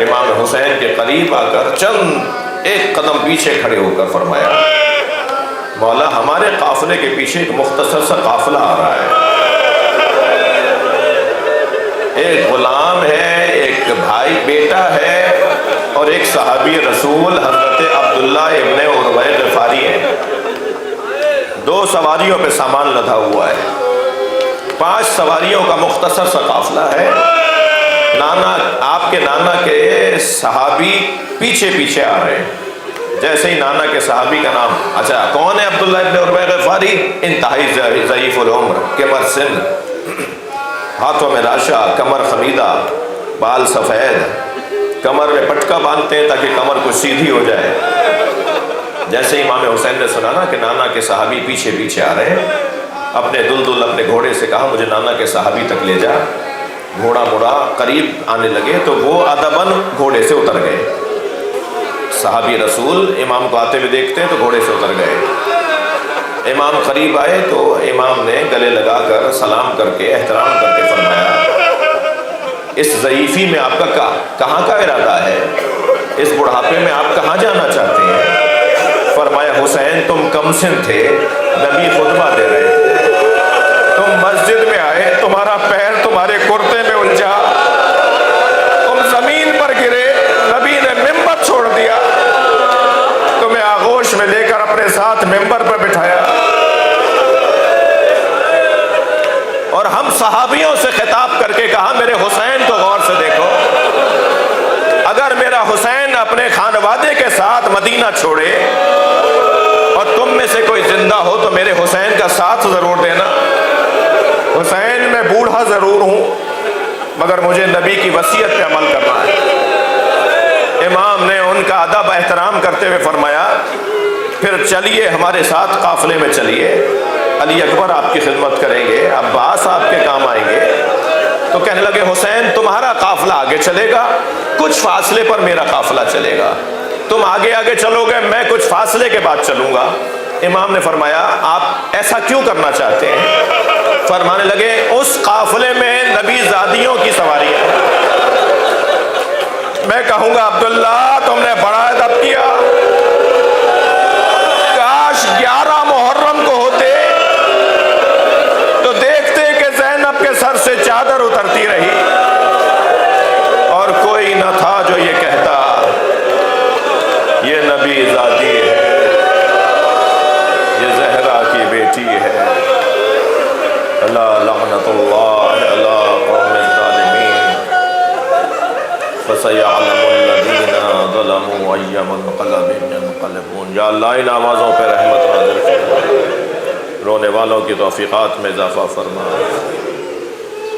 امام حسین کے قریب آ کر چند ایک قدم پیچھے کھڑے ہو کر فرمایا مولا ہمارے قافلے کے پیچھے ایک مختصر سا قافلہ آ رہا ہے، ایک غلام ہے، ایک بھائی بیٹا ہے، اور ایک صحابی رسول حضرت عبداللہ ابن عروہ غفاری ہے، 2 سواریوں پہ سامان لدا ہوا ہے، 5 سواریوں کا مختصر سا قافلہ ہے۔ نانا آپ کے نانا کے صحابی پیچھے پیچھے آ رہے ہیں۔ جیسے ہی نانا کے صحابی کا نام، اچھا کون ہے عبداللہ ابن عروہ غفاری؟ انتہائی ضعیف العمر، کمر سن، ہاتھوں میں راشا، کمر خمیدہ، بال سفید، کمر میں پٹکا باندھتے ہیں تاکہ کمر کو سیدھی ہو جائے۔ جیسے ہی امام حسین نے سنا نا کہ نانا کے صحابی پیچھے پیچھے آ رہے ہیں، اپنے دلدل اپنے گھوڑے سے کہا مجھے نانا کے صحابی تک لے جا۔ گھوڑا مڑا، قریب آنے لگے تو وہ ادباً گھوڑے سے اتر گئے۔ صحابی رسول امام کو آتے ہوئے دیکھتے ہیں تو گھوڑے سے اتر گئے۔ امام قریب آئے تو امام نے گلے لگا کر سلام کر کے احترام کر کے فرمایا اس ضعیفی میں آپ کا کہاں کا ارادہ ہے؟ اس بڑھاپے میں آپ کہاں جانا چاہتے ہیں؟ فرمایا حسین تم کم سن تھے، نبی خطبہ دے رہے تھے، تم مسجد میں آئے، تمہارا پیر تمہارے کرتے میں الجھا، تم زمین پر گرے، نبی نے ممبر چھوڑ دیا، تمہیں آغوش میں لے کر اپنے ساتھ ممبر پر بٹھایا۔ اور ہم صحابیوں سے خطاب کر کے کہا میرے حسین کو غور سے دیکھو، اگر میرا حسین اپنے خانوادے کے ساتھ مدینہ چھوڑے اور تم میں سے کوئی زندہ ہو تو میرے حسین کا ساتھ ضرور دینا۔ حسین میں بوڑھا ضرور ہوں مگر مجھے نبی کی وصیت پہ عمل کرنا ہے۔ امام نے ان کا ادب احترام کرتے ہوئے فرمایا پھر چلیے ہمارے ساتھ قافلے میں چلیے، علی اکبر آپ کی خدمت کریں گے، عباس آپ کے کام آئیں گے۔ تو کہنے لگے حسین تمہارا قافلہ آگے چلے گا، کچھ فاصلے پر میرا قافلہ چلے گا، تم آگے آگے چلو گے، میں کچھ فاصلے کے بعد چلوں گا۔ امام نے فرمایا آپ ایسا کیوں کرنا چاہتے ہیں؟ فرمانے لگے اس قافلے میں نبی زادیوں کی سواری ہے، میں کہوں گا عبداللہ تم نے بڑا ادب کیا، کاش 11 محرم کو ہوتے تو دیکھتے کہ زینب کے سر سے چادر اترتی رہی اور کوئی نہ تھا جو یہ کہتا یہ نبی زادی ہے، یہ زہرا کی بیٹی ہے۔ اللہ لعنت اللہ علی قوم الظالمین، فسیعلم الذین ظلموا ای منقلب ینقلبون۔ یا اللہ ان آوازوں پہ رحمت نازل فرما، رونے والوں کی توفیقات میں اضافہ فرما،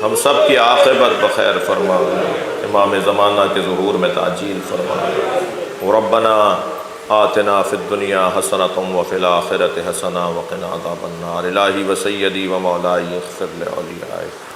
ہم سب کی عاقبت بخیر فرما، امام زمانہ کے ظہور میں تعجیل فرما۔ ربنا آتنا فی الدنیا حسنۃ وفی الآخرۃ حسنۃ وقنا عذاب النار۔ الہی و سیدی و مولائی اغفر لأولیائک۔